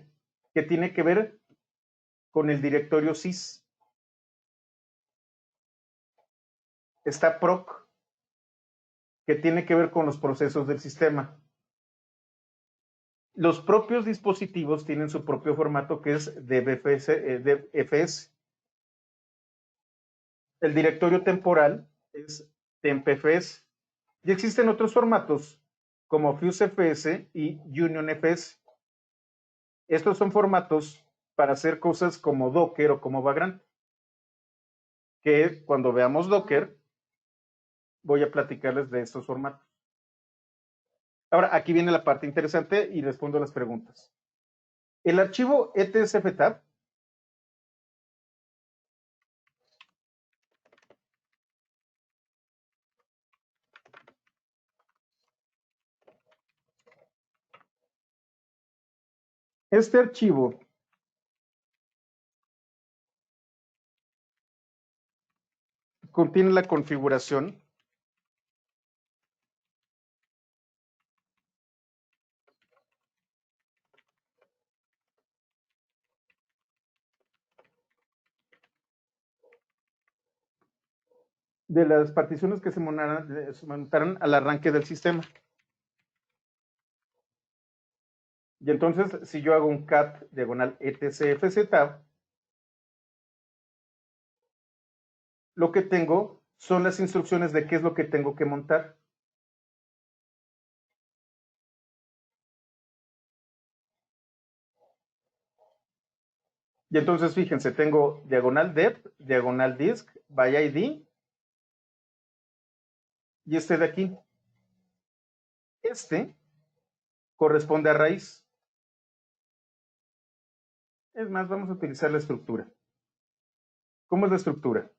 que tiene que ver con el directorio sys. Está proc, que tiene que ver con los procesos del sistema. Los propios dispositivos tienen su propio formato que es dbfs. El directorio temporal es tempfs. Y existen otros formatos como FuseFS y UnionFS. Estos son formatos para hacer cosas como Docker o como Vagrant, que cuando veamos Docker, voy a platicarles de estos formatos. Ahora, aquí viene la parte interesante y respondo a las preguntas. El archivo etsftab este archivo contiene la configuración de las particiones que se montaron al arranque del sistema. Y entonces, si yo hago un cat diagonal etcfztab, lo que tengo son las instrucciones de qué es lo que tengo que montar. Y entonces, fíjense, tengo diagonal dep, diagonal disk, by ID, y este de aquí. Este corresponde a raíz. Es más, vamos a utilizar la estructura. ¿Cómo es la estructura?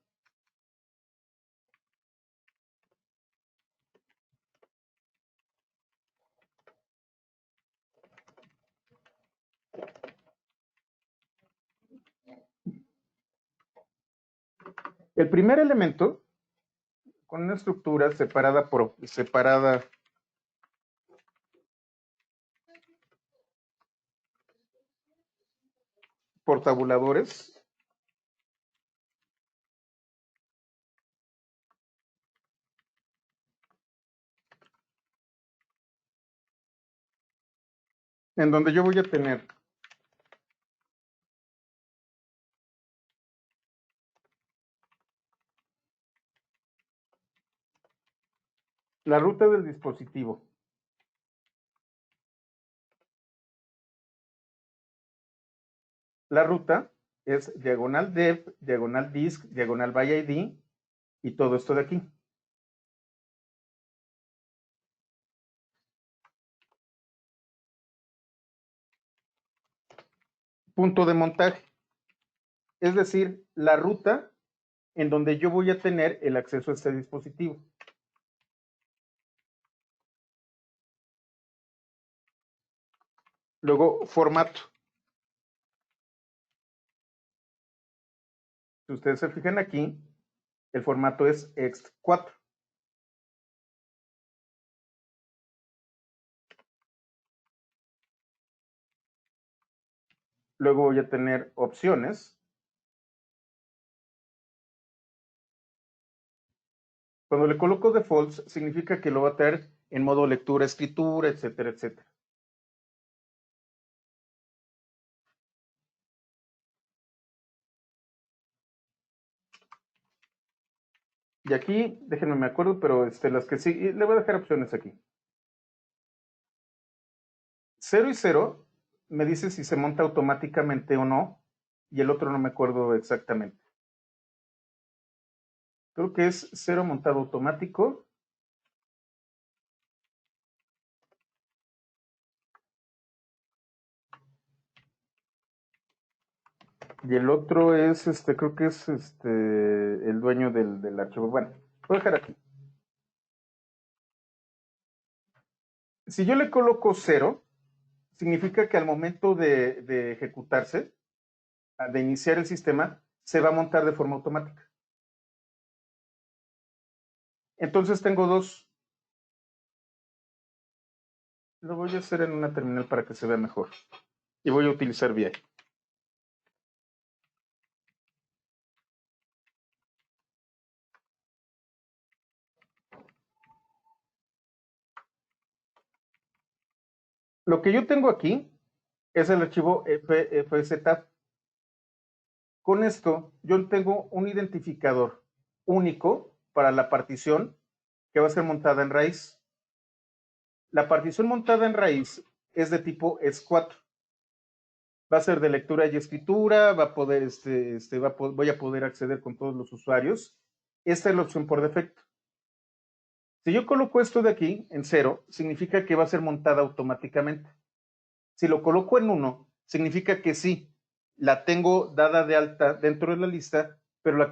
El primer elemento, con una estructura separada por tabuladores, en donde yo voy a tener la ruta del dispositivo. La ruta es diagonal dep, diagonal disk, diagonal by ID y todo esto de aquí. Punto de montaje, es decir, la ruta en donde yo voy a tener el acceso a este dispositivo. Luego, formato. Si ustedes se fijan aquí, el formato es ext4. Luego voy a tener opciones. Cuando le coloco defaults, significa que lo va a tener en modo lectura, escritura, etcétera, etcétera. Y aquí, déjenme me acuerdo, pero las que sí, le voy a dejar opciones aquí. 0 y 0 me dice si se monta automáticamente o no, y el otro no me acuerdo exactamente. Creo que es 0 montado automático. Y el otro es, creo que es el dueño del archivo. Bueno, voy a dejar aquí. Si yo le coloco 0, significa que al momento de ejecutarse, de iniciar el sistema, se va a montar de forma automática. Entonces tengo dos. Lo voy a hacer en una terminal para que se vea mejor. Y voy a utilizar VI. Lo que yo tengo aquí es el archivo fstab. Con esto, yo tengo un identificador único para la partición que va a ser montada en raíz. La partición montada en raíz es de tipo S4. Va a ser de lectura y escritura, va a poder, voy a poder acceder con todos los usuarios. Esta es la opción por defecto. Si yo coloco esto de aquí en 0, significa que va a ser montada automáticamente. Si lo coloco en 1, significa que sí, la tengo dada de alta dentro de la lista, pero la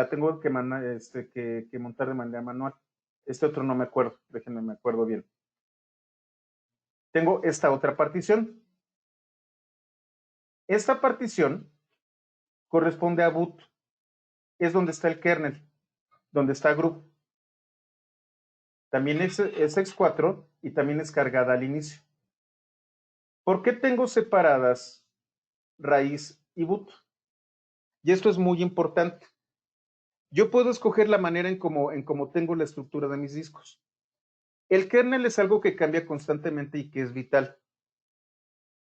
tengo que montar de manera manual. Este otro no me acuerdo, déjenme me acuerdo bien. Tengo esta otra partición. Esta partición corresponde a boot. Es donde está el kernel, donde está group. También es X4 y también es cargada al inicio. ¿Por qué tengo separadas raíz y boot? Y esto es muy importante. Yo puedo escoger la manera en cómo tengo la estructura de mis discos. El kernel es algo que cambia constantemente y que es vital.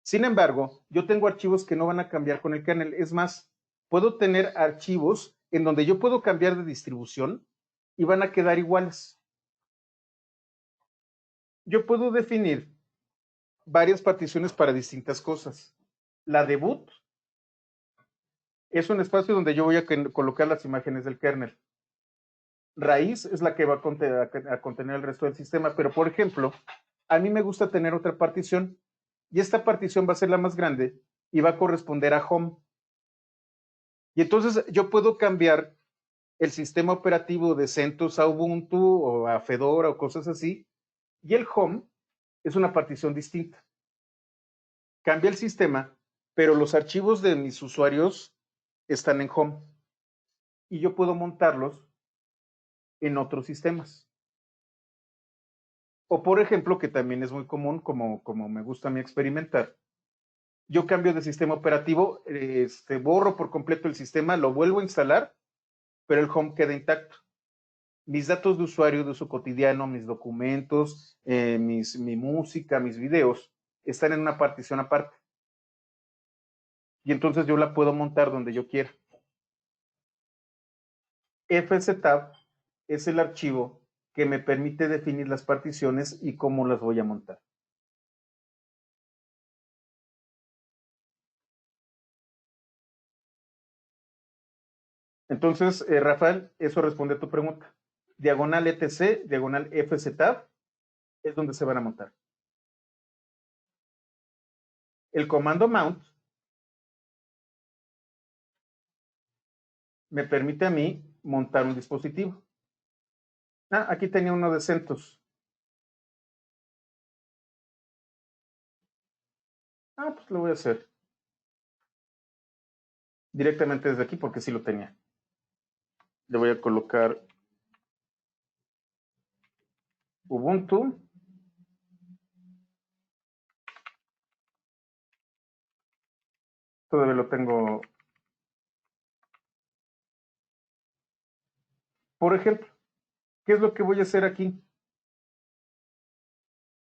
Sin embargo, yo tengo archivos que no van a cambiar con el kernel. Es más, puedo tener archivos en donde yo puedo cambiar de distribución y van a quedar iguales. Yo puedo definir varias particiones para distintas cosas. La de boot es un espacio donde yo voy a colocar las imágenes del kernel. Raíz es la que va a contener el resto del sistema, pero por ejemplo, a mí me gusta tener otra partición y esta partición va a ser la más grande y va a corresponder a home. Y entonces yo puedo cambiar el sistema operativo de CentOS a Ubuntu o a Fedora o cosas así, y el home es una partición distinta. Cambia el sistema, pero los archivos de mis usuarios están en home y yo puedo montarlos en otros sistemas. O por ejemplo, que también es muy común, como me gusta a mí experimentar, yo cambio de sistema operativo, borro por completo el sistema, lo vuelvo a instalar, pero el home queda intacto. Mis datos de usuario de uso cotidiano, mis documentos, mi música, mis videos, están en una partición aparte. Y entonces yo la puedo montar donde yo quiera. FSTab es el archivo que me permite definir las particiones y cómo las voy a montar. Entonces, Rafael, eso responde a tu pregunta. Diagonal etc, diagonal FSTab, es donde se van a montar. El comando mount me permite a mí montar un dispositivo. Ah, aquí tenía uno de CentOS. Ah, pues lo voy a hacer directamente desde aquí porque sí lo tenía. Le voy a colocar Ubuntu. Todavía lo tengo. Por ejemplo, ¿qué es lo que voy a hacer aquí?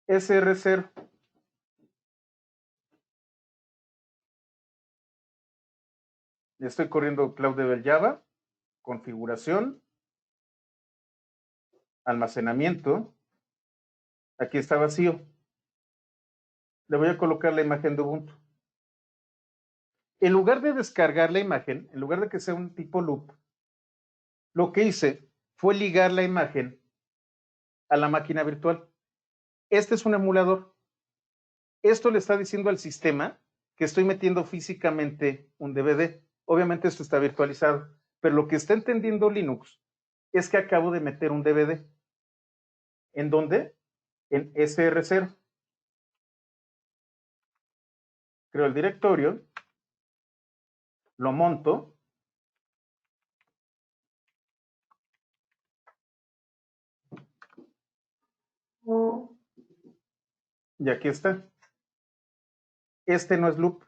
SR0. Estoy corriendo Cloud Java, configuración, almacenamiento. Aquí está vacío. Le voy a colocar la imagen de Ubuntu. En lugar de descargar la imagen, en lugar de que sea un tipo loop, lo que hice fue ligar la imagen a la máquina virtual. Este es un emulador. Esto le está diciendo al sistema que estoy metiendo físicamente un DVD. Obviamente esto está virtualizado, pero lo que está entendiendo Linux es que acabo de meter un DVD. ¿En dónde? En SR0. Creo el directorio, lo monto y aquí está. Este no es loop.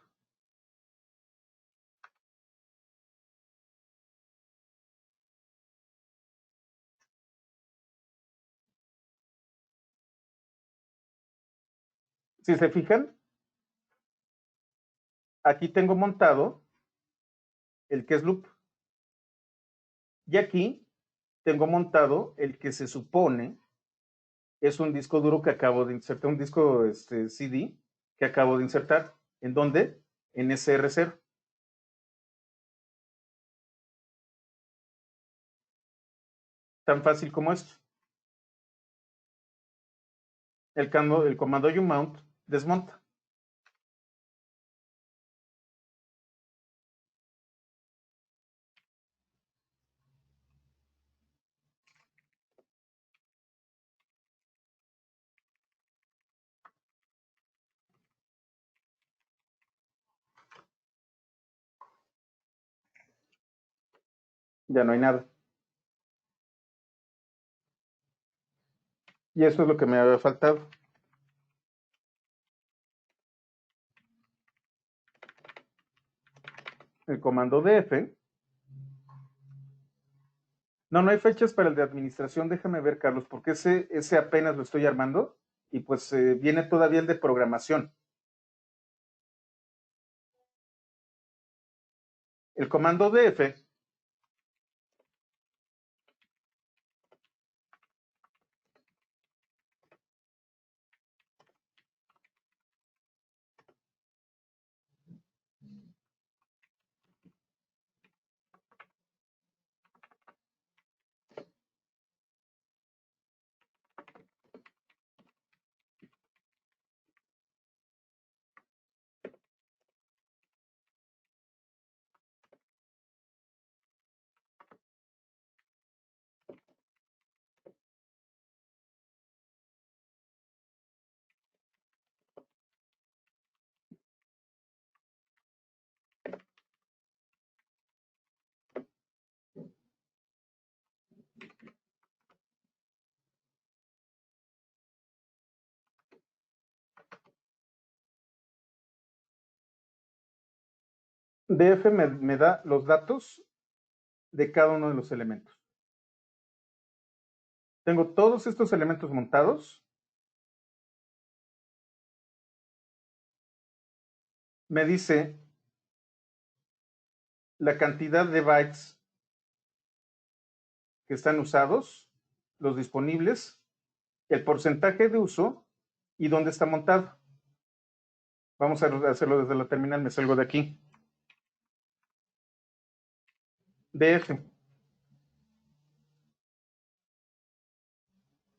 Si se fijan, aquí tengo montado el que es loop. Y aquí tengo montado el que se supone es un disco duro que acabo de insertar, un disco CD que acabo de insertar. ¿En dónde? En SR0. Tan fácil como esto. El comando umount desmonta. Ya no hay nada. Y eso es lo que me había faltado. El comando df. No, no hay fechas para el de administración. Déjame ver, Carlos, porque ese apenas lo estoy armando y pues viene todavía el de programación. El comando df me da los datos de cada uno de los elementos. Tengo todos estos elementos montados. Me dice la cantidad de bytes que están usados, los disponibles, el porcentaje de uso y dónde está montado. Vamos a hacerlo desde la terminal, me salgo de aquí. DF.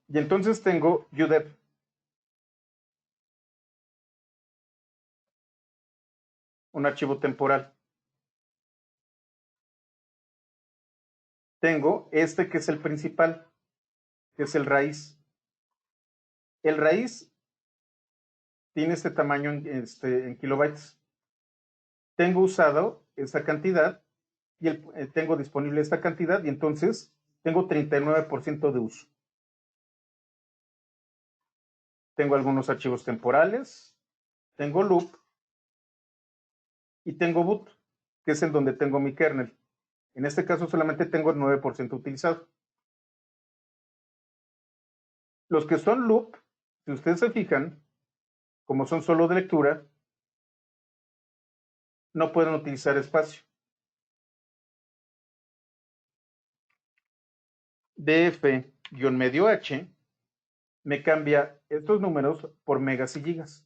Y entonces tengo UDEP. Un archivo temporal. Tengo este que es el principal, que es el raíz. El raíz tiene este tamaño en kilobytes. Tengo usado esta cantidad y tengo disponible esta cantidad y entonces tengo 39% de uso. Tengo algunos archivos temporales, tengo loop y tengo boot, que es en donde tengo mi kernel. En este caso solamente tengo el 9% utilizado. Los que son loop, si ustedes se fijan, como son solo de lectura, no pueden utilizar espacio. df-h me cambia estos números por megas y gigas.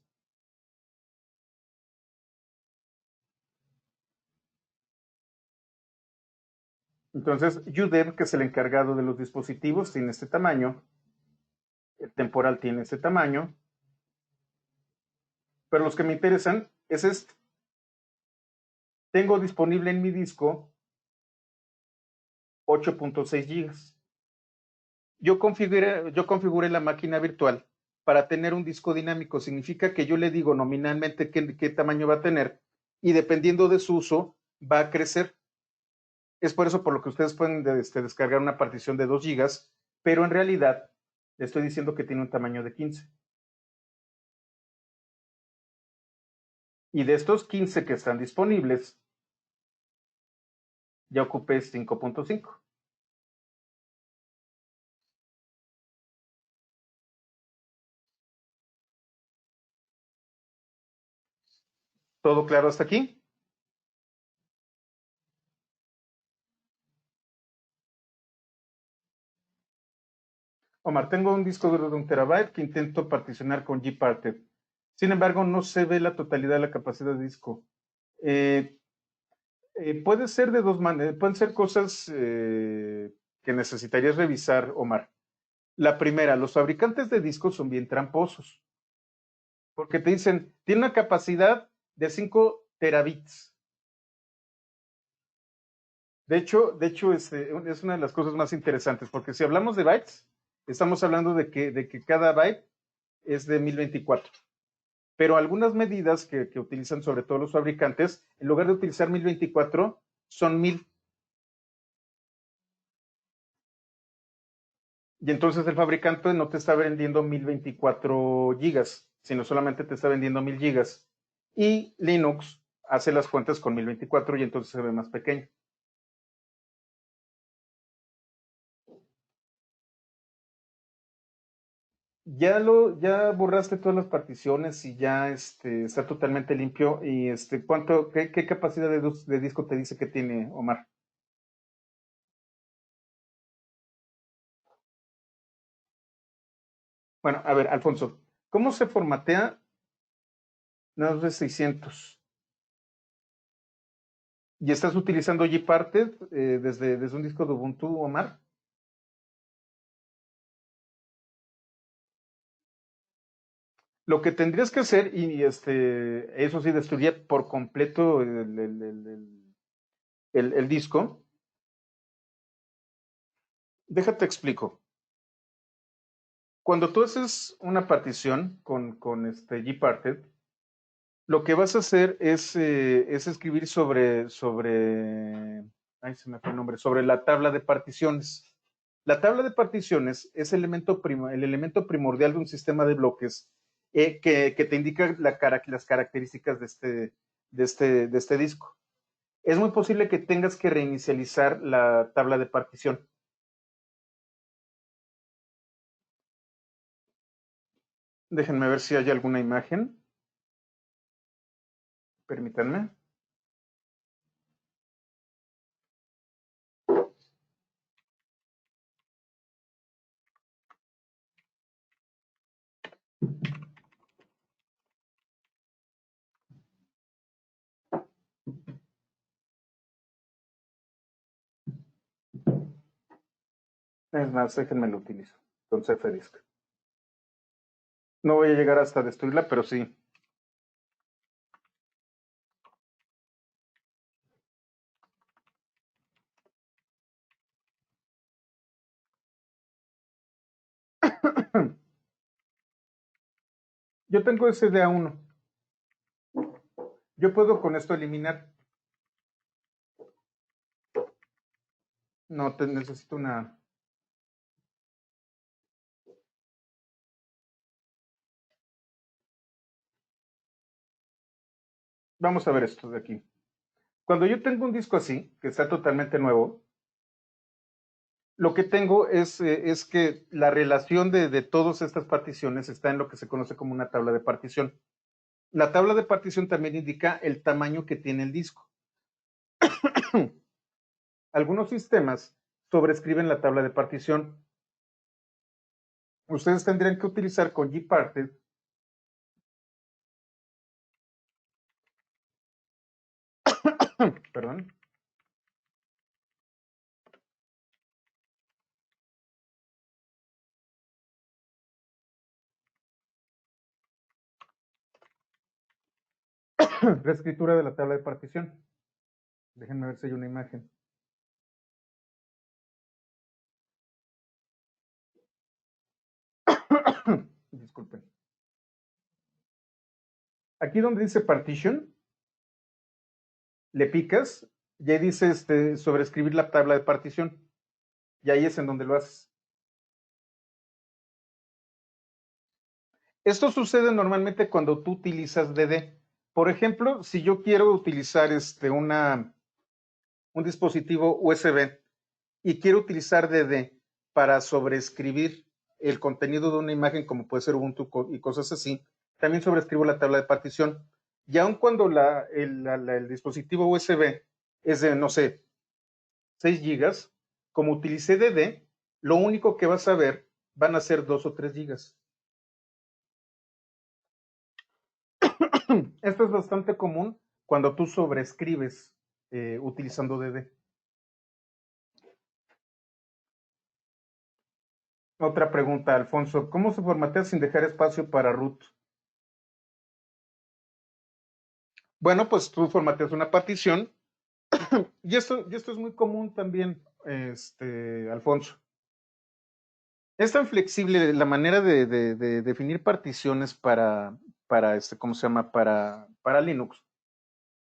Entonces, UDEV, que es el encargado de los dispositivos, tiene este tamaño. El temporal tiene este tamaño. Pero los que me interesan es este. Tengo disponible en mi disco 8.6 gigas. Yo configuré la máquina virtual para tener un disco dinámico. Significa que yo le digo nominalmente qué tamaño va a tener y dependiendo de su uso va a crecer. Es por eso por lo que ustedes pueden descargar una partición de 2 gigas, pero en realidad le estoy diciendo que tiene un tamaño de 15. Y de estos 15 que están disponibles, ya ocupé 5.5. ¿Todo claro hasta aquí? Omar, tengo un disco duro de 1 TB que intento particionar con Gparted. Sin embargo, no se ve la totalidad de la capacidad de disco. Puede ser de dos maneras, pueden ser cosas que necesitarías revisar, Omar. La primera, los fabricantes de discos son bien tramposos, porque te dicen, tiene una capacidad de 5 terabits. De hecho es una de las cosas más interesantes, porque si hablamos de bytes, estamos hablando de que cada byte es de 1024. Pero algunas medidas que utilizan sobre todo los fabricantes, en lugar de utilizar 1024, son 1000. Y entonces el fabricante no te está vendiendo 1024 gigas, sino solamente te está vendiendo 1000 gigas. Y Linux hace las cuentas con 1024 y entonces se ve más pequeño. Ya borraste todas las particiones y ya está totalmente limpio. Y qué capacidad de disco te dice que tiene, Omar? Bueno, a ver, Alfonso, ¿cómo se formatea Nada de 600? ¿Y estás utilizando Gparted desde un disco de Ubuntu, Omar? Lo que tendrías que hacer, y eso sí, destruiría por completo el disco. Déjate explico. Cuando tú haces una partición con Gparted, lo que vas a hacer es escribir ay, se me fue el nombre, sobre la tabla de particiones. La tabla de particiones es el elemento primordial de un sistema de bloques que te indica las características de este disco. Es muy posible que tengas que reinicializar la tabla de partición. Déjenme ver si hay alguna imagen. Permítanme. Es más, déjenme lo utilizo con CFDisk. No voy a llegar hasta destruirla, pero sí. Yo tengo SDA1. Yo puedo con esto eliminar. No, necesito una. Vamos a ver esto de aquí. Cuando yo tengo un disco así, que está totalmente nuevo, lo que tengo es que la relación de todas estas particiones está en lo que se conoce como una tabla de partición. La tabla de partición también indica el tamaño que tiene el disco. Algunos sistemas sobrescriben la tabla de partición. Ustedes tendrían que utilizar con Gparted perdón. Reescritura de la tabla de partición. Déjenme ver si hay una imagen. Disculpen. Aquí donde dice partition, le picas y ahí dice sobreescribir la tabla de partición. Y ahí es en donde lo haces. Esto sucede normalmente cuando tú utilizas DD. Por ejemplo, si yo quiero utilizar un dispositivo USB y quiero utilizar DD para sobreescribir el contenido de una imagen, como puede ser Ubuntu y cosas así, también sobreescribo la tabla de partición. Y aun cuando el dispositivo USB es de, no sé, 6 gigas, como utilicé DD, lo único que vas a ver van a ser 2 o 3 gigas. Esto es bastante común cuando tú sobreescribes utilizando DD. Otra pregunta, Alfonso. ¿Cómo se formatea sin dejar espacio para root? Bueno, pues tú formateas una partición y esto es muy común también, Alfonso. Es tan flexible la manera de definir particiones para ¿cómo se llama? Para Linux,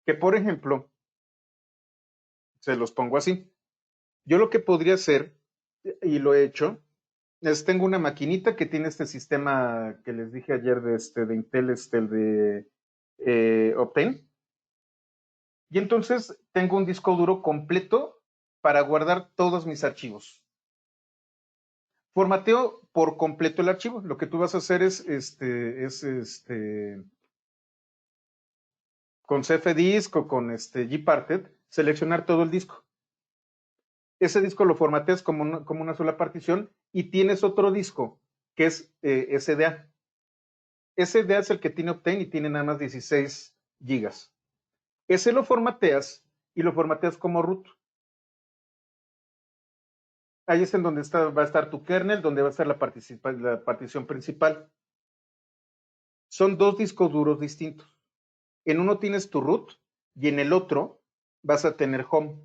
que por ejemplo, se los pongo así. Yo lo que podría hacer, y lo he hecho, es tengo una maquinita que tiene este sistema que les dije ayer de Intel, el de Optane. Y entonces tengo un disco duro completo para guardar todos mis archivos. Formateo por completo el archivo. Lo que tú vas a hacer es con cfdisk o con gparted, seleccionar todo el disco. Ese disco lo formateas como una sola partición y tienes otro disco que es SDA. SDA es el que tiene Optane y tiene nada más 16 gigas. Ese lo formateas y lo formateas como root. Ahí es en donde va a estar tu kernel, donde va a estar la partición principal. Son 2 discos duros distintos. En uno tienes tu root y en el otro vas a tener home.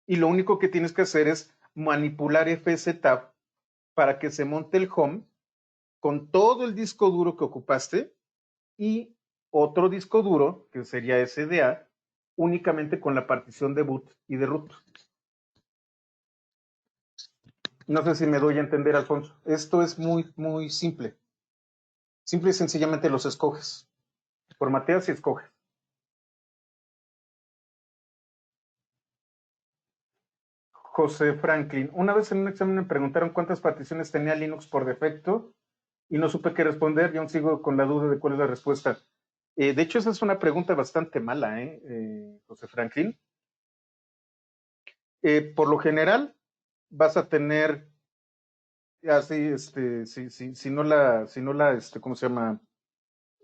Y lo único que tienes que hacer es manipular fstab para que se monte el home con todo el disco duro que ocupaste y otro disco duro, que sería SDA, únicamente con la partición de boot y de root. No sé si me doy a entender, Alfonso. Esto es muy, muy simple. Simple y sencillamente los escoges. Formateas y escoges. José Franklin. Una vez en un examen me preguntaron cuántas particiones tenía Linux por defecto y no supe qué responder y aún sigo con la duda de cuál es la respuesta. De hecho, esa es una pregunta bastante mala, José Franklin. Por lo general, vas a tener así, si no la, ¿cómo se llama?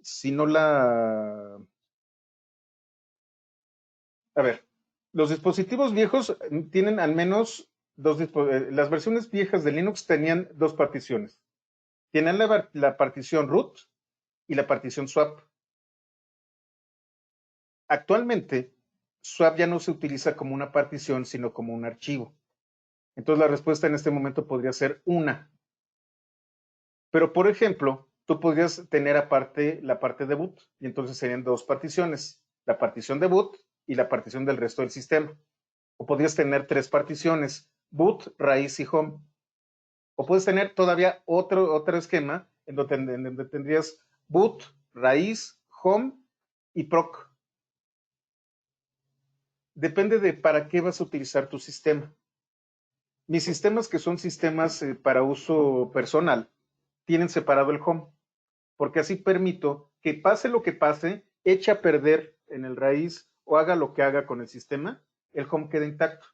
Si no la, a ver, los dispositivos viejos tienen al menos las versiones viejas de Linux tenían 2 particiones. Tienen la partición root y la partición swap. Actualmente, swap ya no se utiliza como una partición, sino como un archivo. Entonces la respuesta en este momento podría ser una. Pero, por ejemplo, tú podrías tener aparte la parte de boot y entonces serían 2 particiones, la partición de boot y la partición del resto del sistema. O podrías tener 3 particiones, boot, raíz y home. O puedes tener todavía otro esquema en donde tendrías boot, raíz, home y proc. Depende de para qué vas a utilizar tu sistema. Mis sistemas, que son sistemas para uso personal, tienen separado el home, porque así permito que pase lo que pase, eche a perder en el raíz o haga lo que haga con el sistema, el home queda intacto.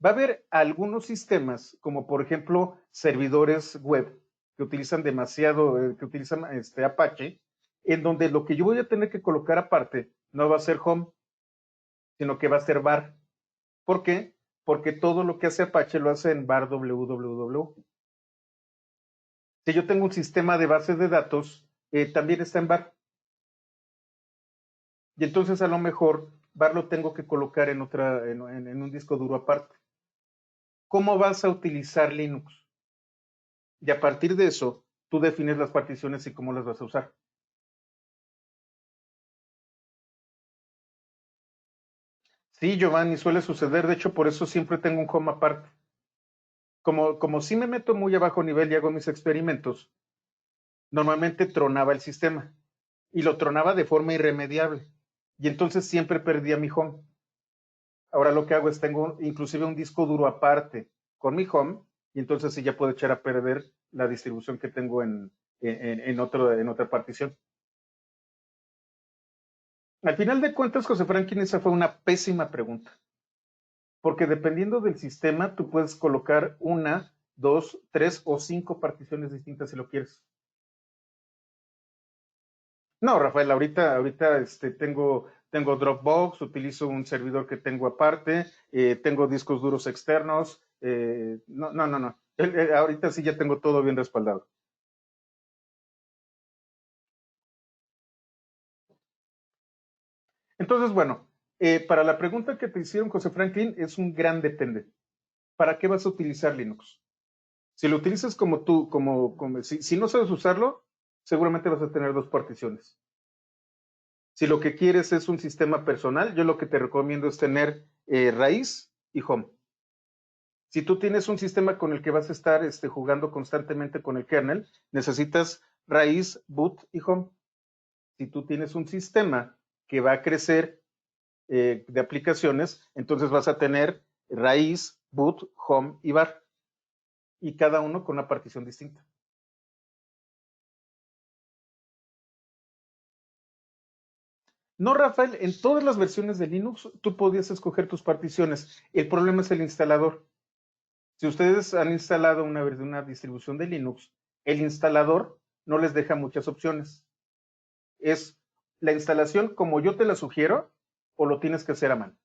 Va a haber algunos sistemas, como por ejemplo servidores web, que utilizan demasiado, que utilizan Apache, en donde lo que yo voy a tener que colocar aparte no va a ser home, sino que va a ser var. ¿Por qué? Porque todo lo que hace Apache lo hace en var www. Si yo tengo un sistema de bases de datos, también está en var. Y entonces a lo mejor var lo tengo que colocar en un disco duro aparte. ¿Cómo vas a utilizar Linux? Y a partir de eso, tú defines las particiones y cómo las vas a usar. Sí, Giovanni, suele suceder. De hecho, por eso siempre tengo un home aparte. Como sí me meto muy a bajo nivel y hago mis experimentos, normalmente tronaba el sistema. Y lo tronaba de forma irremediable. Y entonces siempre perdía mi home. Ahora lo que hago es tengo inclusive un disco duro aparte con mi home y entonces sí ya puedo echar a perder la distribución que tengo en otra partición. Al final de cuentas, José Franklin, esa fue una pésima pregunta, porque dependiendo del sistema, tú puedes colocar una 2, 3 o 5 particiones distintas si lo quieres. No, Rafael, ahorita tengo Dropbox, utilizo un servidor que tengo aparte, tengo discos duros externos. No. Ahorita sí ya tengo todo bien respaldado. Entonces, bueno, para la pregunta que te hicieron, José Franklin, es un gran depende. ¿Para qué vas a utilizar Linux? Si lo utilizas como tú, si no sabes usarlo, seguramente vas a tener dos particiones. Si lo que quieres es un sistema personal, yo lo que te recomiendo es tener raíz y home. Si tú tienes un sistema con el que vas a estar jugando constantemente con el kernel, necesitas raíz, boot y home. Si tú tienes un sistema que va a crecer de aplicaciones, entonces vas a tener raíz, boot, home y bar. Y cada uno con una partición distinta. No, Rafael, en todas las versiones de Linux tú podías escoger tus particiones. El problema es el instalador. Si ustedes han instalado una distribución de Linux, el instalador no les deja muchas opciones. Es la instalación como yo te la sugiero o lo tienes que hacer a mano.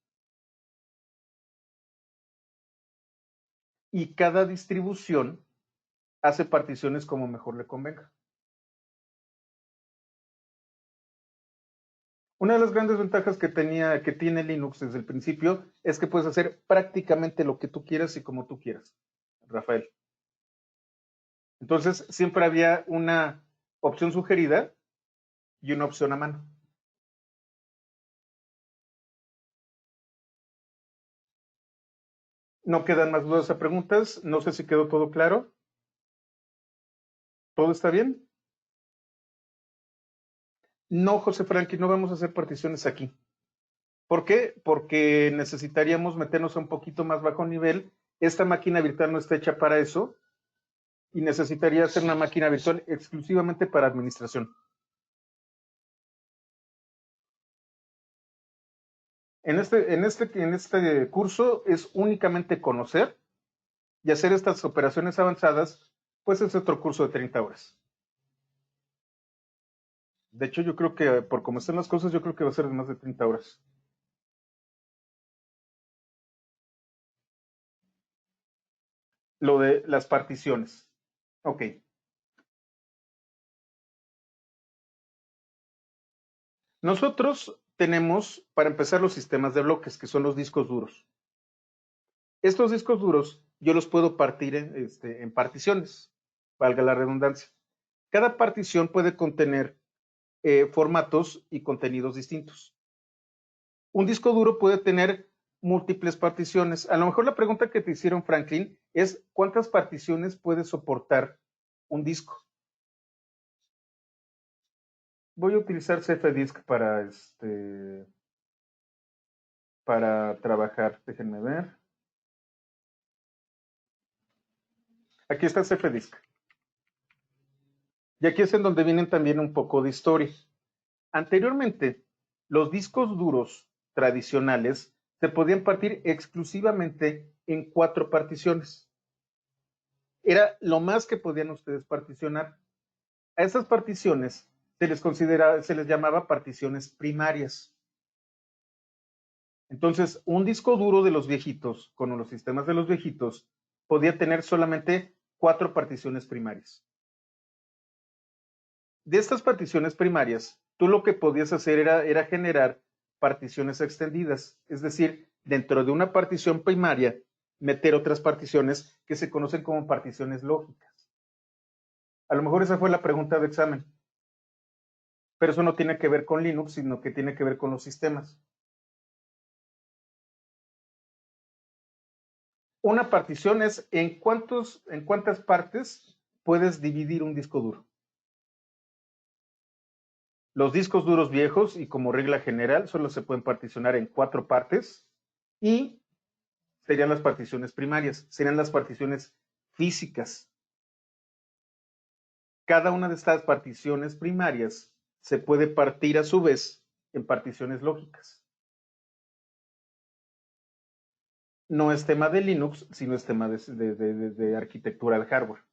Y cada distribución hace particiones como mejor le convenga. Una de las grandes ventajas que tiene Linux desde el principio es que puedes hacer prácticamente lo que tú quieras y como tú quieras, Rafael. Entonces, siempre había una opción sugerida y una opción a mano. No quedan más dudas o preguntas. No sé si quedó todo claro. ¿Todo está bien? No, José Frankie, no vamos a hacer particiones aquí. ¿Por qué? Porque necesitaríamos meternos a un poquito más bajo nivel. Esta máquina virtual no está hecha para eso y necesitaría ser una máquina virtual exclusivamente para administración. En este curso es únicamente conocer y hacer estas operaciones avanzadas, pues es otro curso de 30 horas. De hecho, yo creo que por cómo están las cosas, yo creo que va a ser de más de 30 horas. Lo de las particiones. Ok. Nosotros tenemos, para empezar, los sistemas de bloques, que son los discos duros. Estos discos duros yo los puedo partir en particiones, valga la redundancia. Cada partición puede contener formatos y contenidos distintos. Un disco duro puede tener múltiples particiones. A lo mejor la pregunta que te hicieron, Franklin, es ¿cuántas particiones puede soportar un disco? Voy a utilizar CFDisk para trabajar. Déjenme ver. Aquí está CFDisk. Y aquí es en donde vienen también un poco de historia. Anteriormente, los discos duros tradicionales se podían partir exclusivamente en 4 particiones. Era lo más que podían ustedes particionar. A esas particiones se les llamaba particiones primarias. Entonces, un disco duro de los viejitos, con los sistemas de los viejitos, podía tener solamente 4 particiones primarias. De estas particiones primarias, tú lo que podías hacer era generar particiones extendidas, es decir, dentro de una partición primaria, meter otras particiones que se conocen como particiones lógicas. A lo mejor esa fue la pregunta de examen, pero eso no tiene que ver con Linux, sino que tiene que ver con los sistemas. Una partición es en cuántas partes puedes dividir un disco duro. Los discos duros viejos, y como regla general, solo se pueden particionar en 4 partes y serían las particiones primarias, serían las particiones físicas. Cada una de estas particiones primarias se puede partir a su vez en particiones lógicas. no es tema de Linux, sino es tema de arquitectura del hardware.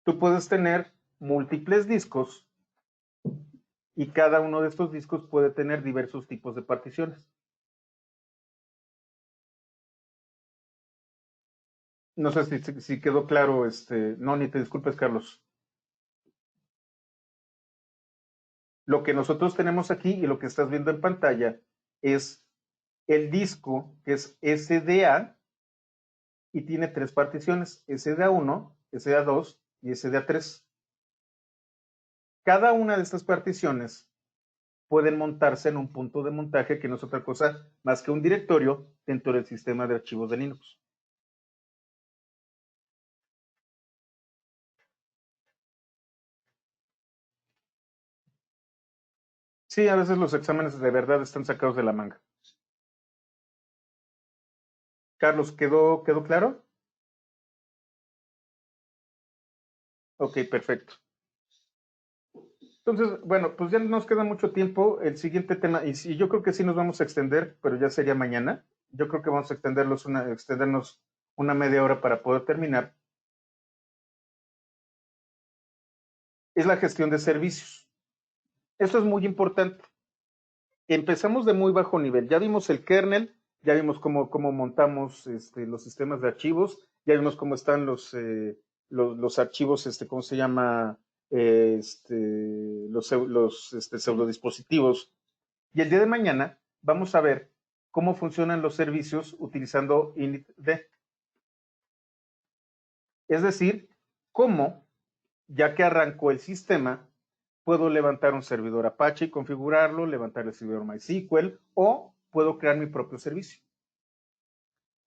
Tú puedes tener múltiples discos y cada uno de estos discos puede tener diversos tipos de particiones. No sé si quedó claro, no, ni te disculpes, Carlos. Lo que nosotros tenemos aquí y lo que estás viendo en pantalla es el disco que es SDA y tiene tres particiones, SDA1, SDA2 y SDA3. Cada una de estas particiones pueden montarse en un punto de montaje que no es otra cosa más que un directorio dentro del sistema de archivos de Linux. Sí, a veces los exámenes de verdad están sacados de la manga. Carlos, ¿quedó claro? Ok, perfecto. Entonces, bueno, pues ya no nos queda mucho tiempo. El siguiente tema, y yo creo que sí nos vamos a extender, pero ya sería mañana. Yo creo que vamos a extendernos una media hora para poder terminar. Es la gestión de servicios. Esto es muy importante. Empezamos de muy bajo nivel. Ya vimos el kernel, ya vimos cómo montamos los sistemas de archivos, ya vimos cómo están los archivos, ¿cómo se llama? Los pseudodispositivos. Y el día de mañana vamos a ver cómo funcionan los servicios utilizando initd. Es decir, cómo, ya que arrancó el sistema, puedo levantar un servidor Apache y configurarlo, levantar el servidor MySQL o puedo crear mi propio servicio.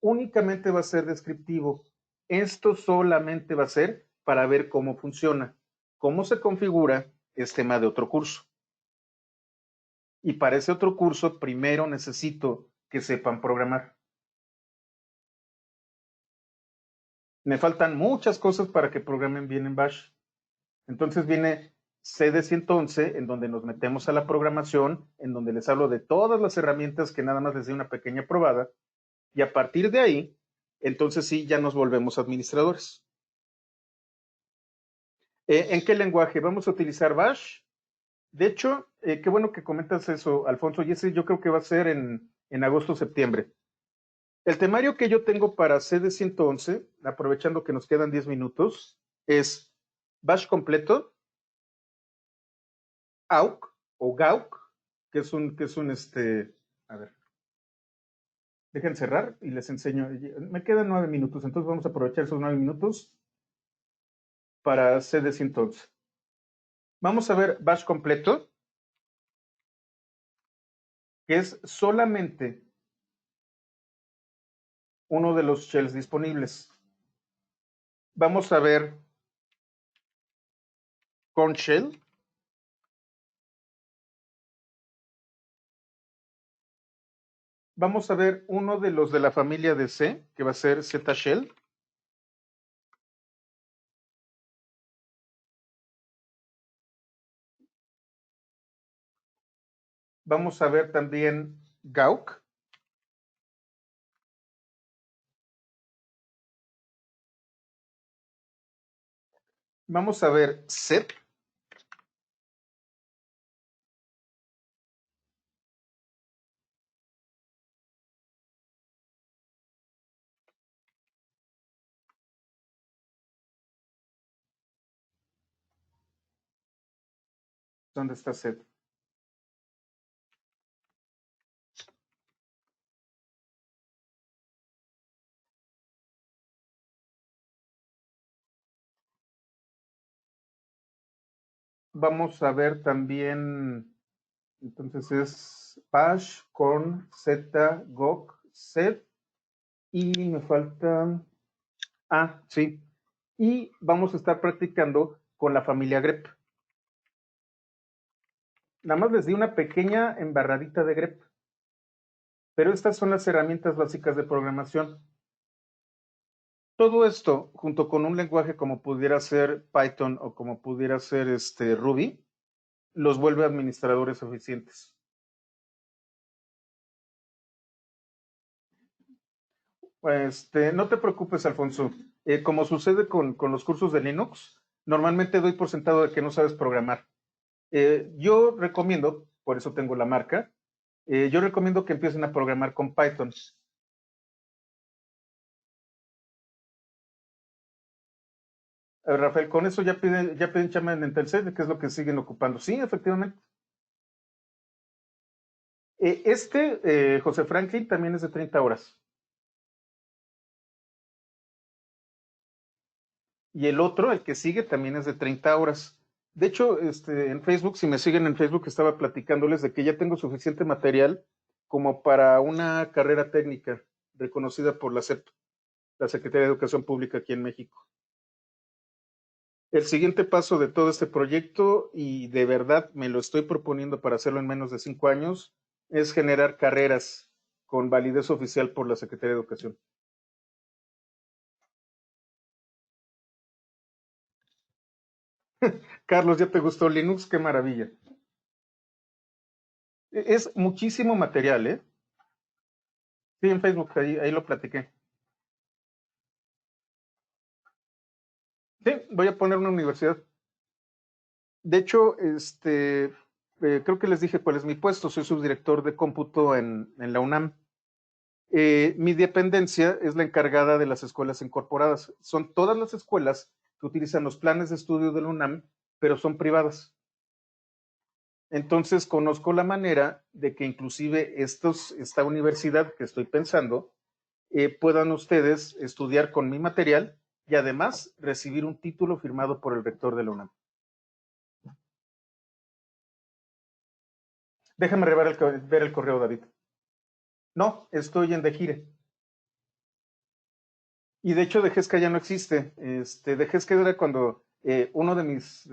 Únicamente va a ser descriptivo. Esto solamente va a ser para ver cómo funciona. Cómo se configura es tema de otro curso. Y para ese otro curso, primero necesito que sepan programar. Me faltan muchas cosas para que programen bien en Bash. Entonces viene CD111, en donde nos metemos a la programación, en donde les hablo de todas las herramientas que nada más les doy una pequeña probada, y a partir de ahí, entonces sí, ya nos volvemos administradores. ¿En qué lenguaje? Vamos a utilizar Bash. De hecho, qué bueno que comentas eso, Alfonso, y ese yo creo que va a ser en agosto o septiembre. El temario que yo tengo para CD111, aprovechando que nos quedan 10 minutos, es Bash completo, AUK o GAUK, a ver, dejen cerrar y les enseño. Me quedan 9 minutos, entonces vamos a aprovechar esos 9 minutos para CD111. Vamos a ver Bash completo, que es solamente uno de los shells disponibles. Vamos a ver Corn Shell. Vamos a ver uno de los de la familia de C, que va a ser Z Shell. Vamos a ver también Gauk. Vamos a ver Set. ¿Dónde está Set? Vamos a ver también, entonces es Bash, Corn, Z, Gok, Set. Y me falta, sí. Y vamos a estar practicando con la familia grep. Nada más les di una pequeña embarradita de grep. Pero estas son las herramientas básicas de programación. Todo esto, junto con un lenguaje como pudiera ser Python o como pudiera ser Ruby, los vuelve administradores eficientes. No te preocupes, Alfonso. Como sucede con los cursos de Linux, normalmente doy por sentado de que no sabes programar. Yo recomiendo, por eso tengo la marca, yo recomiendo que empiecen a programar con Python. Rafael, con eso ya piden chamba en Telcel, que es lo que siguen ocupando. Sí, efectivamente. José Franklin, también es de 30 horas. Y el otro, el que sigue, también es de 30 horas. De hecho, en Facebook, si me siguen en Facebook, estaba platicándoles de que ya tengo suficiente material como para una carrera técnica reconocida por la SEP, la Secretaría de Educación Pública aquí en México. El siguiente paso de todo este proyecto, y de verdad me lo estoy proponiendo para hacerlo en menos de 5 años, es generar carreras con validez oficial por la Secretaría de Educación. Carlos, ¿ya te gustó Linux? Qué maravilla. Es muchísimo material, ¿eh? Sí, en Facebook, ahí lo platiqué. Sí, voy a poner una universidad. De hecho, creo que les dije cuál es mi puesto. Soy subdirector de cómputo en la UNAM. Mi dependencia es la encargada de las escuelas incorporadas. Son todas las escuelas que utilizan los planes de estudio de la UNAM, pero son privadas. Entonces, conozco la manera de que inclusive esta universidad que estoy pensando, puedan ustedes estudiar con mi material y además recibir un título firmado por el rector de la UNAM. Déjame ver el correo, David. No, estoy en Dejire. Y de hecho, Dejezca ya no existe. Dejezca era cuando uno de mis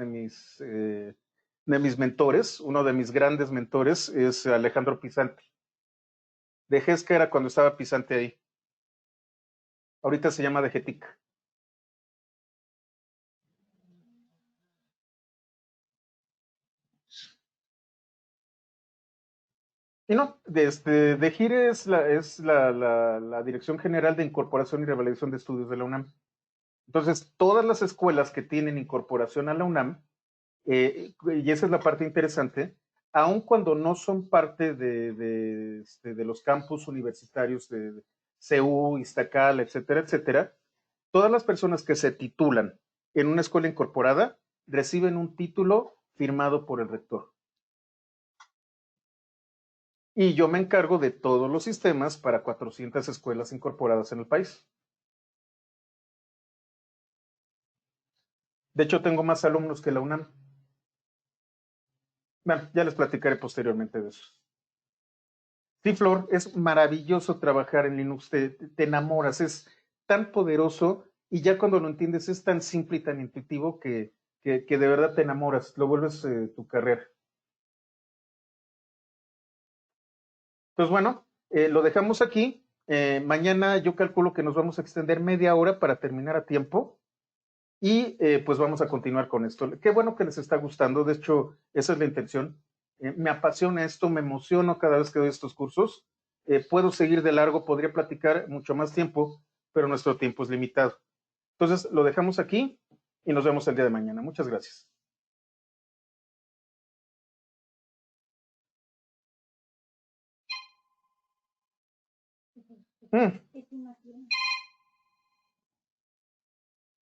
mentores, uno de mis grandes mentores, es Alejandro Pisante. Dejezca era cuando estaba Pisante ahí. Ahorita se llama Dejetic. Y no, Dejire es la Dirección General de Incorporación y Revalidación de Estudios de la UNAM. Entonces, todas las escuelas que tienen incorporación a la UNAM, y esa es la parte interesante, aun cuando no son parte de los campus universitarios de CU, Iztacal, etcétera, etcétera, todas las personas que se titulan en una escuela incorporada reciben un título firmado por el rector. Y yo me encargo de todos los sistemas para 400 escuelas incorporadas en el país. De hecho, tengo más alumnos que la UNAM. Bueno, ya les platicaré posteriormente de eso. Sí, Flor, es maravilloso trabajar en Linux, te enamoras, es tan poderoso y ya cuando lo entiendes es tan simple y tan intuitivo que de verdad te enamoras, lo vuelves tu carrera. Pues bueno, lo dejamos aquí. Mañana yo calculo que nos vamos a extender media hora para terminar a tiempo y pues vamos a continuar con esto. Qué bueno que les está gustando, de hecho, esa es la intención. Me apasiona esto, me emociono cada vez que doy estos cursos. Puedo seguir de largo, podría platicar mucho más tiempo, pero nuestro tiempo es limitado. Entonces, lo dejamos aquí y nos vemos el día de mañana. Muchas gracias. Mm.